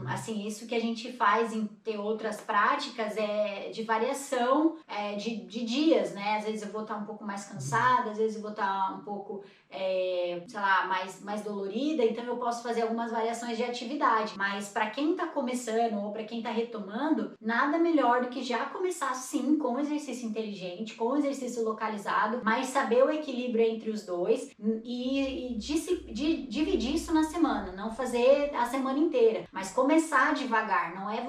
assim, isso que a gente faz em ter outras práticas é de variação de dias, né? Às vezes eu vou estar um pouco mais cansada, às vezes eu vou estar um pouco, sei lá, mais dolorida, então eu posso fazer algumas variações de atividade, mas para quem tá começando ou para quem tá retomando, nada melhor do que já começar sim com exercício inteligente, com exercício localizado, mas saber o equilíbrio entre os dois e dividir isso na semana, não fazer a semana inteira, mas começar devagar, não é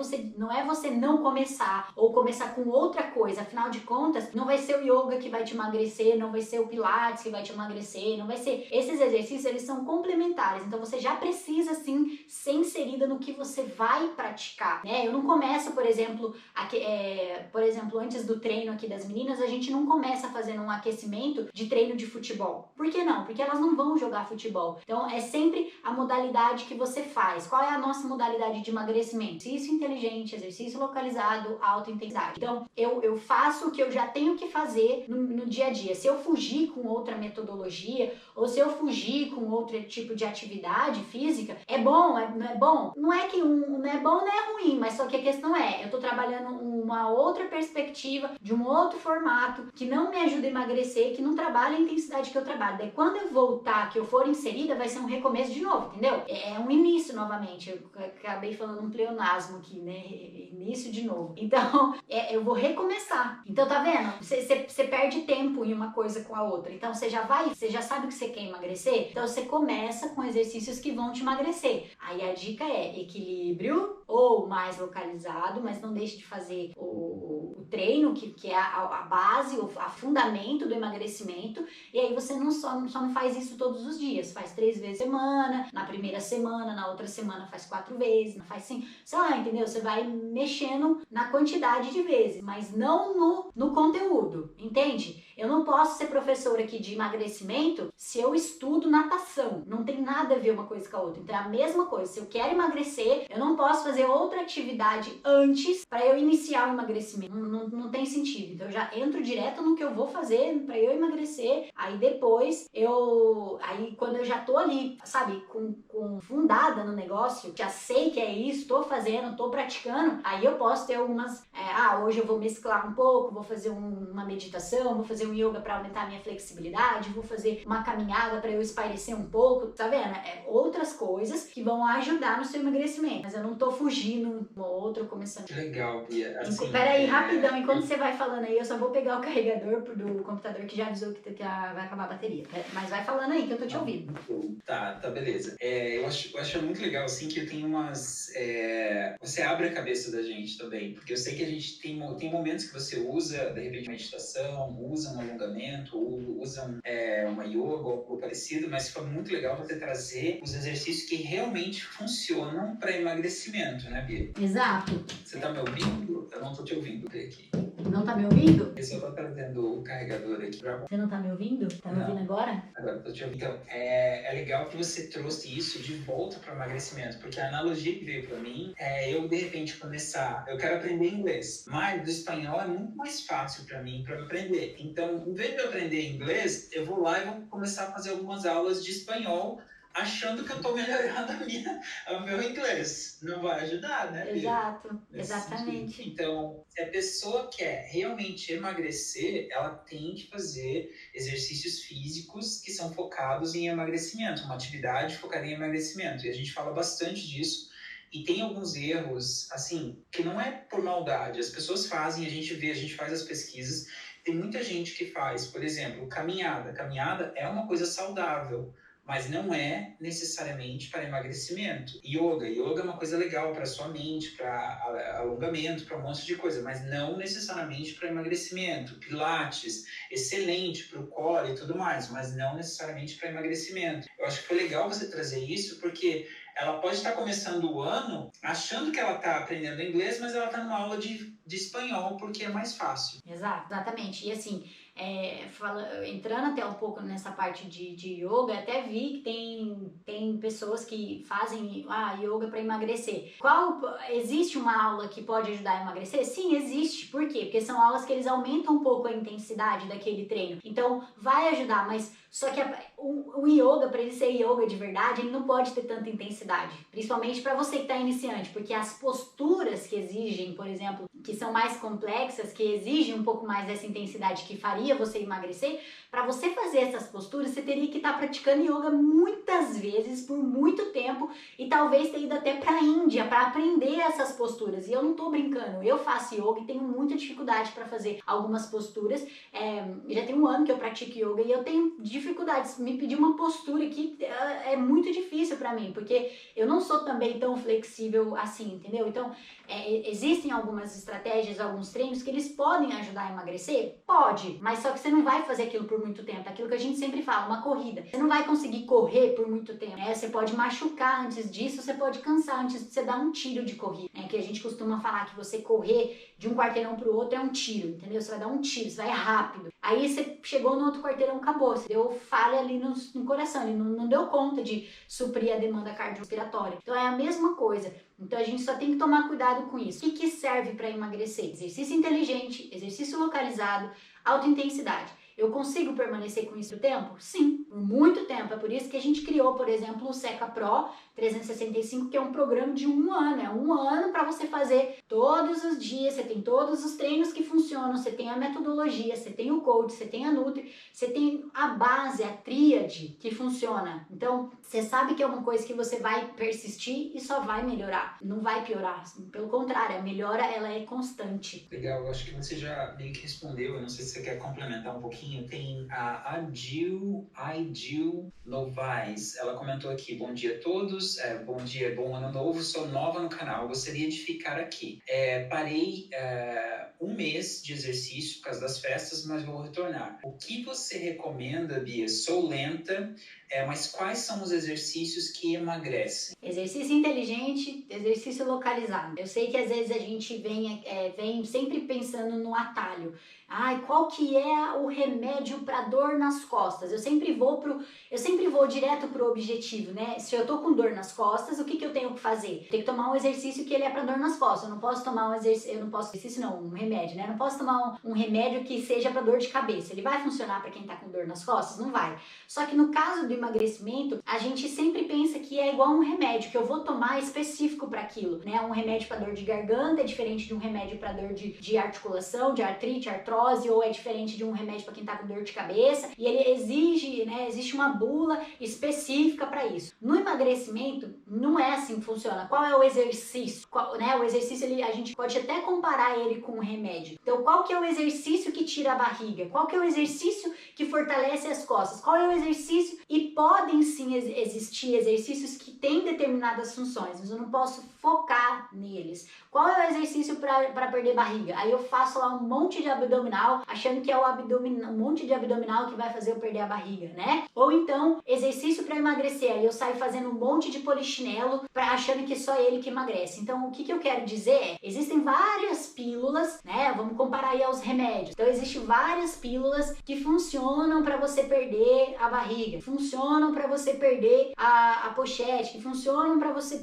você não começar ou começar com outra coisa, afinal de contas, não vai ser o yoga que vai te emagrecer, não vai ser o pilates que vai te emagrecer, não vai ser, esses exercícios eles são complementares, então você já precisa sim ser inserida no que você vai praticar, né? Eu não começo, por exemplo, antes do treino aqui das meninas, a gente não começa fazendo um aquecimento de treino de futebol. Por que não? Porque elas não vão jogar futebol. Então é sempre a modalidade que você faz. Qual é a nossa modalidade de emagrecimento? Exercício inteligente, exercício localizado, alta intensidade. Então eu faço o que eu já tenho que fazer no dia a dia. Se eu fugir com outra metodologia ou se eu fugir com outro tipo de atividade física, é bom, não é bom? Não é que não é bom, não é ruim, mas só que a questão eu tô trabalhando uma outra perspectiva, de um outro formato, que não me ajuda a emagrecer, que não trabalha a intensidade que eu trabalho. Daí quando eu voltar, que eu for inserida, vai ser um recomeço de novo, entendeu? É um início novamente. Eu acabei falando um pleonasmo aqui, né? Início de novo. Então, eu vou recomeçar. Então, tá vendo? Você perde tempo em uma coisa com a outra. Então, você já sabe que você quer emagrecer, então você começa com exercícios que vão te emagrecer. Aí a dica é equilíbrio ou mais localizado, mas não deixe de fazer o treino, que é a base, o fundamento do emagrecimento. E aí você só não faz isso todos os dias, faz 3 vezes por semana, na primeira semana, na outra semana faz 4 vezes, não faz 5, sei lá, entendeu? Você vai mexendo na quantidade de vezes, mas não no conteúdo, entende? Eu não posso ser professora aqui de emagrecimento se eu estudo natação. Não tem nada a ver uma coisa com a outra. Então é a mesma coisa. Se eu quero emagrecer, eu não posso fazer outra atividade antes para eu iniciar o emagrecimento. não tem sentido. Então eu já entro direto no que eu vou fazer pra eu emagrecer. Aí depois aí quando eu já tô ali, sabe, com fundada no negócio, já sei que é isso, tô fazendo, tô praticando, aí eu posso ter algumas, hoje eu vou mesclar um pouco, vou fazer uma meditação, vou fazer um yoga pra aumentar a minha flexibilidade, vou fazer uma caminhada pra eu espairecer um pouco, tá vendo? Outras coisas que vão ajudar no seu emagrecimento, mas eu não tô fugindo um ou outro começando. Que legal, Bia. Assim, Peraí, rapidão, enquanto você vai falando aí, eu só vou pegar o carregador do computador que já avisou que vai acabar a bateria. Mas vai falando aí que eu tô te ouvindo. Tá, beleza. Eu acho muito legal, assim, que tem umas... você abre a cabeça da gente também, porque eu sei que a gente tem momentos que você usa, de repente, meditação, usa um alongamento, ou usa uma yoga ou algo parecido, mas foi muito legal você trazer os exercícios que realmente funcionam para emagrecimento, né, Bia? Exato. Você tá me ouvindo? Eu não tô te ouvindo aqui. Não tá me ouvindo? Eu só tô trazendo o carregador aqui pra... Você não tá me ouvindo? Tá me ouvindo agora? Agora tô te ouvindo. Então, é legal que você trouxe isso de volta para o emagrecimento, porque a analogia que veio para mim é eu, de repente, eu quero aprender inglês, mas o espanhol é muito mais fácil para mim para aprender. Então, em vez de eu aprender inglês, eu vou lá e vou começar a fazer algumas aulas de espanhol, achando que eu estou melhorando o meu inglês. Não vai ajudar, né, Bia? Exato, exatamente. Então, se a pessoa quer realmente emagrecer, ela tem que fazer exercícios físicos que são focados em emagrecimento, uma atividade focada em emagrecimento. E a gente fala bastante disso. E tem alguns erros, assim, que não é por maldade. As pessoas fazem, a gente faz as pesquisas. Tem muita gente que faz, por exemplo, caminhada. Caminhada é uma coisa saudável, mas não é necessariamente para emagrecimento. Yoga é uma coisa legal para sua mente, para alongamento, para um monte de coisa, mas não necessariamente para emagrecimento. Pilates, excelente para o core e tudo mais, mas não necessariamente para emagrecimento. Eu acho que foi legal você trazer isso, porque ela pode estar começando o ano achando que ela está aprendendo inglês, mas ela está numa aula de espanhol porque é mais fácil. Exatamente. E assim, entrando até um pouco nessa parte de yoga, até vi que tem pessoas que fazem yoga para emagrecer. Existe uma aula que pode ajudar a emagrecer? Sim, existe. Por quê? Porque são aulas que eles aumentam um pouco a intensidade daquele treino. Então, vai ajudar, mas só que o yoga, para ele ser yoga de verdade, ele não pode ter tanta intensidade. Principalmente para você que está iniciante, porque as posturas que exigem, por exemplo, que são mais complexas, que exigem um pouco mais dessa intensidade que faria você emagrecer, para você fazer essas posturas, você teria que estar praticando yoga muitas vezes, por muito tempo, e talvez ter ido até para a Índia para aprender essas posturas. E eu não tô brincando, eu faço yoga e tenho muita dificuldade para fazer algumas posturas. Já tem um ano que eu pratico yoga e eu tenho dificuldades. Me pedir uma postura que é muito difícil para mim, porque eu não sou também tão flexível assim, entendeu? Então, existem algumas estratégias, alguns treinos que eles podem ajudar a emagrecer? Pode, mas só que você não vai fazer aquilo por muito tempo. Aquilo que a gente sempre fala, uma corrida. Você não vai conseguir correr por muito tempo, né? Você pode machucar antes disso, você pode cansar antes de você dar um tiro de corrida, né? Que a gente costuma falar que você correr de um quarteirão pro outro é um tiro, entendeu? Você vai dar um tiro, você vai rápido. Aí você chegou no outro quarteirão, acabou. Você deu falha ali no coração, ele não deu conta de suprir a demanda cardiorrespiratória. Então é a mesma coisa. Então a gente só tem que tomar cuidado com isso. O que serve para emagrecer? Exercício inteligente, exercício localizado, alta intensidade. Eu consigo permanecer com isso o tempo? Sim, por muito tempo. É por isso que a gente criou, por exemplo, o Seca Pro 365, que é um programa de 1 ano. É 1 ano para você fazer todos os dias. Você tem todos os treinos que funcionam, você tem a metodologia, você tem o coach, você tem a Nutri, você tem a base, a tríade que funciona. Então, você sabe que é uma coisa que você vai persistir e só vai melhorar. Não vai piorar. Pelo contrário, a melhora ela é constante. Legal, eu acho que você já meio que respondeu. Eu não sei se você quer complementar um pouquinho. Tem a Adil Novaes. Ela comentou aqui: bom dia a todos, bom dia, bom ano novo. Sou nova no canal, gostaria de ficar aqui. Parei 1 mês de exercício por causa das festas, mas vou retornar. O que você recomenda, Bia? Sou lenta, mas quais são os exercícios que emagrecem? Exercício inteligente, exercício localizado. Eu sei que às vezes a gente vem sempre pensando no atalho. Ai, qual que é o remédio para dor nas costas? Eu sempre vou direto pro objetivo, né? Se eu tô com dor nas costas, o que eu tenho que fazer? Tem que tomar um exercício que ele é para dor nas costas. Eu não posso tomar um remédio, né? Eu não posso tomar um remédio que seja para dor de cabeça. Ele vai funcionar para quem tá com dor nas costas? Não vai. Só que no caso do emagrecimento, a gente sempre pensa que é igual um remédio que eu vou tomar específico para aquilo, né? Um remédio para dor de garganta é diferente de um remédio para dor de articulação, de artrite, artrose, ou é diferente de um remédio para quem tá com dor de cabeça, e ele exige, né? Existe uma bula específica para isso. No emagrecimento, não é assim que funciona. Qual é o exercício? Né? O exercício, a gente pode até comparar ele com um remédio. Então, qual que é o exercício que tira a barriga? Qual que é o exercício que fortalece as costas? Qual é o exercício? E podem sim existir exercícios que têm determinadas funções, mas eu não posso focar neles. Qual é o exercício para perder barriga? Aí eu faço lá um monte de abdominal, achando que é um monte de abdominal que vai fazer eu perder a barriga, né? Ou então, exercício para emagrecer. Aí eu saio fazendo um monte de polichinelo, achando que é só ele que emagrece. Então, o que eu quero dizer é, existem várias pílulas, né? Vamos comparar aí aos remédios. Então, existem várias pílulas que funcionam para você perder a barriga, funcionam para você perder a pochete, que funcionam para você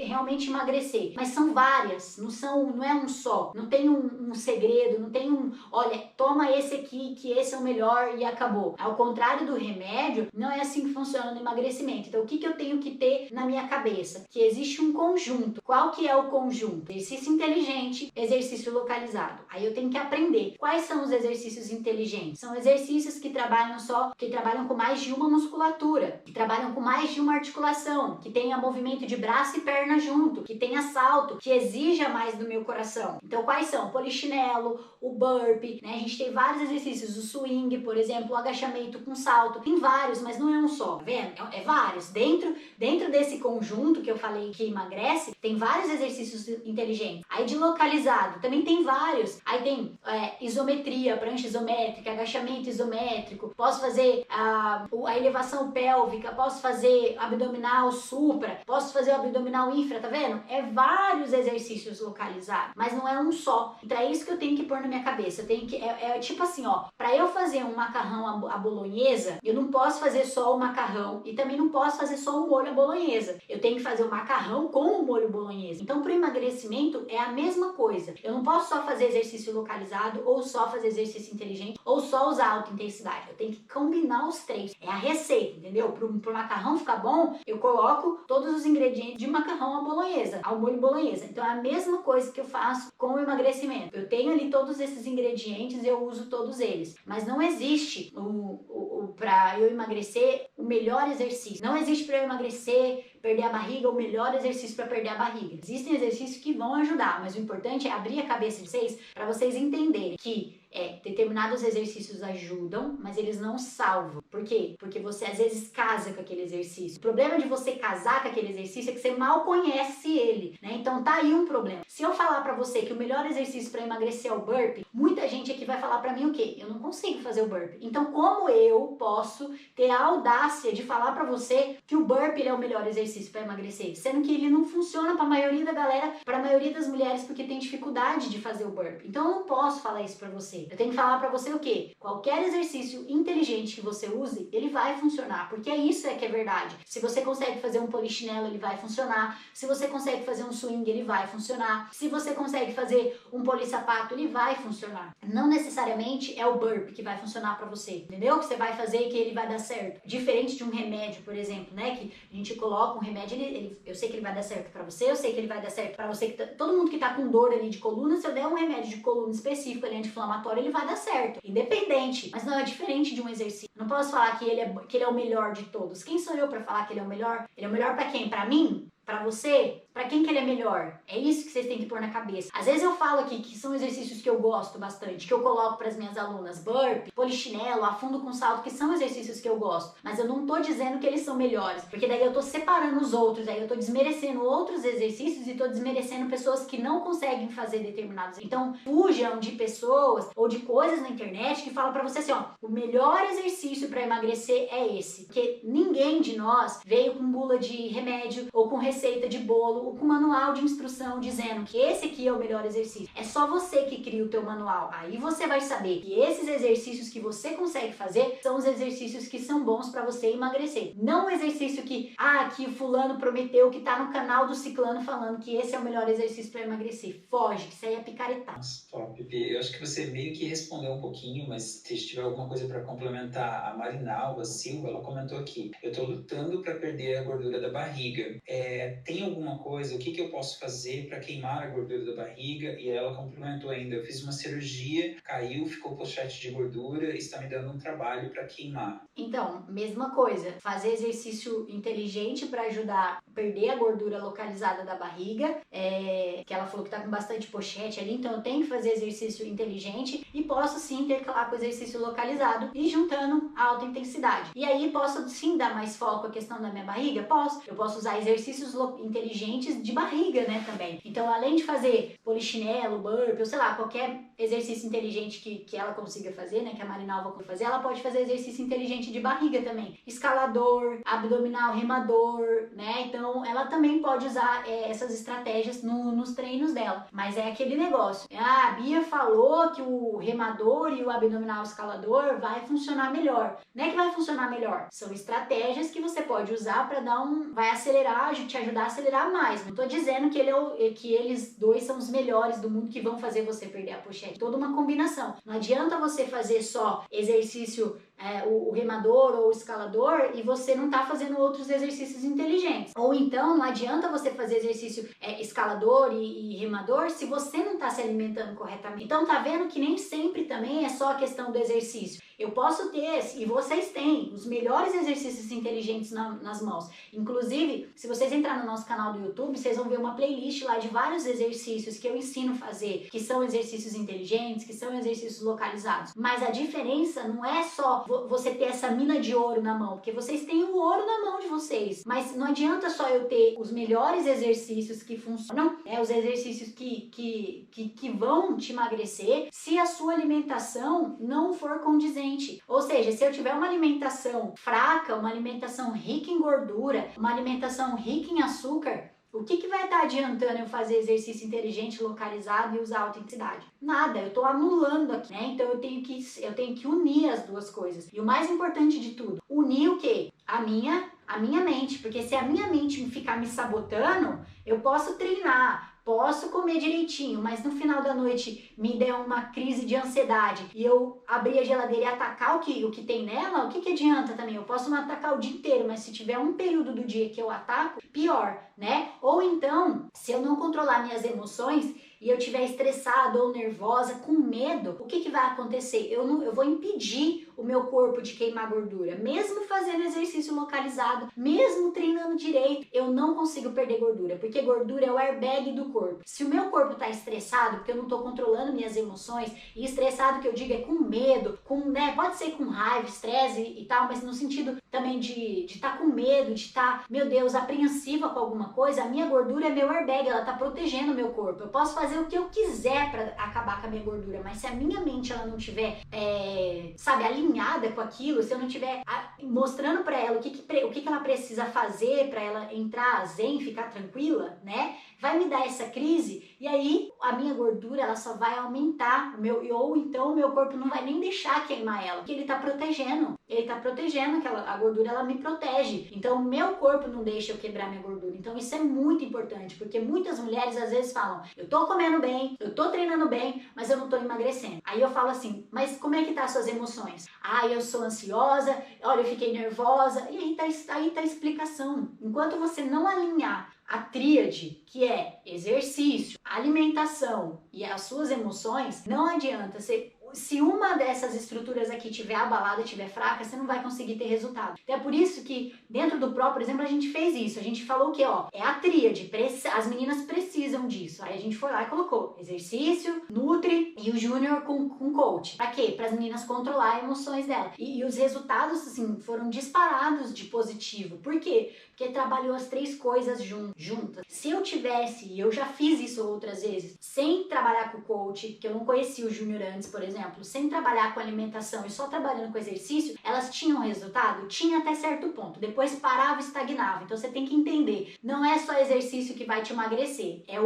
realmente emagrecer. Mas são várias, não é um só. Não tem um segredo, não tem olha, toma esse aqui, que esse é o melhor e acabou. Ao contrário do remédio, não é assim que funciona no emagrecimento. Então, o que eu tenho que ter na minha cabeça? Que existe um conjunto. Qual que é o conjunto? Exercício inteligente, exercício localizado. Aí eu tenho que aprender. Quais são os exercícios inteligentes? São exercícios que trabalham com mais de uma musculatura, que trabalham com mais de uma articulação, que tenha movimento de braço e perna junto, que tenha salto, que exija mais do meu coração. Então, quais são? O polichinelo, o burpee, né? A gente tem vários exercícios, o swing, por exemplo, o agachamento com salto. Tem vários, mas não é um só, tá vendo? É vários. Dentro desse conjunto que eu falei que emagrece, tem vários exercícios inteligentes. Aí de localizado, também tem vários. Aí tem isometria, prancha isométrica, agachamento isométrico, posso fazer a elevação pélvica, posso fazer abdominal supra, posso fazer o abdominal infra, tá vendo? É vários exercícios localizados, mas não é um só. Então é isso que eu tenho que pôr na minha cabeça. Eu tenho que, tipo assim, ó, pra eu fazer um macarrão à bolonhesa, eu não posso fazer só o macarrão e também não posso fazer só o molho à bolonhesa. Eu tenho que fazer o macarrão com o molho bolonhesa. Então, pro emagrecimento é a mesma coisa. Eu não posso só fazer exercício localizado, ou só fazer exercício inteligente, ou só usar alta intensidade. Eu tenho que combinar os três. É a receita, entendeu? Pro macarrão ficar bom, eu coloco todos os ingredientes de macarrão à bolonhesa, ao molho bolonhesa. Então, é a mesma coisa que eu faço com o emagrecimento. Eu tenho ali todos esses ingredientes, eu uso todos eles. Mas não existe para eu emagrecer o melhor exercício. Não existe para eu emagrecer, perder a barriga, o melhor exercício para perder a barriga. Existem exercícios que vão ajudar, mas o importante é abrir a cabeça de vocês para vocês entenderem que determinados exercícios ajudam, mas eles não salvam. Por quê? Porque você às vezes casa com aquele exercício. O problema de você casar com aquele exercício é que você mal conhece ele, né? Então tá aí um problema. Se eu falar pra você que o melhor exercício para emagrecer é o burpee, muita gente aqui vai falar pra mim o quê? Eu não consigo fazer o burpee. Então como eu posso ter a audácia de falar pra você que o burpee é o melhor exercício para emagrecer? Sendo que ele não funciona pra maioria da galera, pra maioria das mulheres, porque tem dificuldade de fazer o burpee. Então eu não posso falar isso pra você. Eu tenho que falar pra você o quê? Qualquer exercício inteligente que você use, ele vai funcionar, porque isso que é verdade. Se você consegue fazer um polichinelo, ele vai funcionar. Se você consegue fazer um swing, ele vai funcionar. Se você consegue fazer um polissapato, ele vai funcionar. Não necessariamente é o burpee que vai funcionar pra você, entendeu? Que você vai fazer e que ele vai dar certo. Diferente de um remédio, por exemplo, né? Que a gente coloca um remédio, eu sei que ele vai dar certo pra você, eu sei que ele vai dar certo pra você, todo mundo que tá com dor ali de coluna, se eu der um remédio de coluna específico ali, anti-inflamatório, ele vai dar certo, independente, mas não é diferente de um exercício. Não posso falar que ele é o melhor de todos. Quem sou eu para falar que ele é o melhor? Ele é o melhor para quem? Para mim? Para você? Pra quem que ele é melhor? É isso que vocês têm que pôr na cabeça. Às vezes eu falo aqui que são exercícios que eu gosto bastante, que eu coloco pras minhas alunas, burpee, polichinelo, afundo com salto, que são exercícios que eu gosto. Mas eu não tô dizendo que eles são melhores, porque daí eu tô separando os outros, aí eu tô desmerecendo outros exercícios e tô desmerecendo pessoas que não conseguem fazer determinados. Então, fujam de pessoas ou de coisas na internet que falam pra você assim, ó, o melhor exercício pra emagrecer é esse. Porque ninguém de nós veio com bula de remédio ou com receita de bolo ou com manual de instrução dizendo que esse aqui é o melhor exercício. É só você que cria o teu manual. Aí você vai saber que esses exercícios que você consegue fazer são os exercícios que são bons pra você emagrecer. Não o exercício que o fulano prometeu, que tá no canal do ciclano falando que esse é o melhor exercício pra emagrecer. Foge, que isso aí é picaretagem. Nossa, top. Eu acho que você meio que respondeu um pouquinho, mas se tiver alguma coisa para complementar, a Marinalva Silva, ela comentou aqui, eu tô lutando para perder a gordura da barriga. Tem alguma coisa, o que eu posso fazer para queimar a gordura da barriga? E ela complementou ainda, eu fiz uma cirurgia, caiu, ficou pochete de gordura, está me dando um trabalho para queimar. Então, mesma coisa, fazer exercício inteligente para ajudar a perder a gordura localizada da barriga, que ela falou que tá com bastante pochete ali, então eu tenho que fazer exercício inteligente e posso sim intercalar com exercício localizado e juntando a alta intensidade. E aí posso sim dar mais foco à questão da minha barriga? Posso. Eu posso usar exercícios inteligentes de barriga, né, também. Então, além de fazer polichinelo, burpee, ou sei lá, qualquer exercício inteligente que ela consiga fazer, né, que a Marinalva consiga fazer, ela pode fazer exercício inteligente de barriga também. Escalador, abdominal, remador, né? Então, ela também pode usar essas estratégias nos treinos dela. Mas é aquele negócio. A Bia falou que o remador e o abdominal escalador vai funcionar melhor. Não é que vai funcionar melhor. São estratégias que você pode usar para vai acelerar, te ajudar a acelerar mais. Não tô dizendo que eles dois são os melhores do mundo que vão fazer você perder a pochete. Toda uma combinação. Não adianta você fazer só exercício o remador ou o escalador e você não tá fazendo outros exercícios inteligentes. Ou então não adianta você fazer exercício escalador e remador se você não tá se alimentando corretamente. Então tá vendo que nem sempre também é só a questão do exercício. Eu posso ter, e vocês têm, os melhores exercícios inteligentes nas mãos. Inclusive, se vocês entrarem no nosso canal do YouTube, vocês vão ver uma playlist lá de vários exercícios que eu ensino a fazer, que são exercícios inteligentes, que são exercícios localizados. Mas a diferença não é só você ter essa mina de ouro na mão, porque vocês têm o ouro na mão de vocês. Mas não adianta só eu ter os melhores exercícios que funcionam, os exercícios que vão te emagrecer, se a sua alimentação não for condizente. Ou seja, se eu tiver uma alimentação fraca, uma alimentação rica em gordura, uma alimentação rica em açúcar, o que vai estar adiantando eu fazer exercício inteligente, localizado e usar alta intensidade? Nada, eu estou anulando aqui, né? Então eu tenho que unir as duas coisas. E o mais importante de tudo, unir o quê? A minha mente, porque se a minha mente ficar me sabotando, eu posso treinar, posso comer direitinho, mas no final da noite me der uma crise de ansiedade e eu abrir a geladeira e atacar o que tem nela, o que adianta também? Eu posso não atacar o dia inteiro, mas se tiver um período do dia que eu ataco, pior, né? Ou então, se eu não controlar minhas emoções e eu estiver estressada ou nervosa, com medo, o que vai acontecer? Eu vou impedir o meu corpo de queimar gordura. Mesmo fazendo exercício localizado, mesmo treinando direito, eu não consigo perder gordura, porque gordura é o airbag do corpo. Se o meu corpo está estressado, porque eu não estou controlando minhas emoções, e estressado que eu digo é com medo, pode ser com raiva, estresse e tal, mas no sentido também de estar com medo, de estar, meu Deus, apreensiva com alguma coisa, a minha gordura é meu airbag, ela está protegendo o meu corpo. Eu posso fazer o que eu quiser para acabar com a minha gordura, mas se a minha mente ela não tiver, alinhada com aquilo, se eu não tiver mostrando para ela o que ela precisa fazer para ela entrar zen, ficar tranquila, né? Vai me dar essa crise e aí a minha gordura ela só vai aumentar, ou então o meu corpo não vai nem deixar queimar ela, porque ele tá protegendo a gordura, ela me protege. Então o meu corpo não deixa eu quebrar minha gordura. Então isso é muito importante, porque muitas mulheres às vezes falam, eu tô comendo bem, eu tô treinando bem, mas eu não tô emagrecendo. Aí eu falo assim, mas como é que tá as suas emoções? Eu sou ansiosa, olha, eu fiquei nervosa, e aí tá a explicação. Enquanto você não alinhar a tríade, que é exercício, alimentação e as suas emoções, não adianta. se uma dessas estruturas aqui tiver abalada, tiver fraca, você não vai conseguir ter resultado. Então é por isso que dentro do Pro, por exemplo, a gente fez isso. A gente falou que, ó, é a tríade, as meninas precisam disso. Aí a gente foi lá e colocou exercício, nutri e o júnior com coach. Pra quê? Para as meninas controlar as emoções dela. E os resultados, assim, foram disparados de positivo. Por quê? Porque trabalhou as três coisas juntas. Se eu tivesse, e eu já fiz isso outras vezes, sem trabalhar com o coach, que eu não conhecia o júnior antes, por exemplo, sem trabalhar com alimentação e só trabalhando com exercício, elas tinham resultado? Tinha até certo ponto. Depois parava e estagnava. Então você tem que entender, não é só exercício que vai te emagrecer, é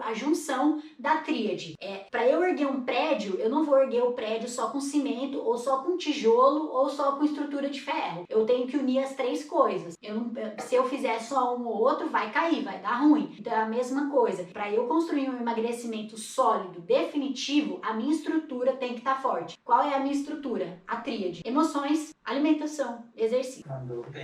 a junção da tríade. Para eu erguer um prédio, eu não vou erguer o prédio só com cimento, ou só com tijolo, ou só com estrutura de ferro. Eu tenho que unir as três coisas. Se eu fizer só um ou outro, vai cair, vai dar ruim. Então é a mesma coisa. Para eu construir um emagrecimento sólido, definitivo, a minha estrutura tem que estar forte. Qual é a minha estrutura? A tríade. Emoções, alimentação, exercício. Mandou bem.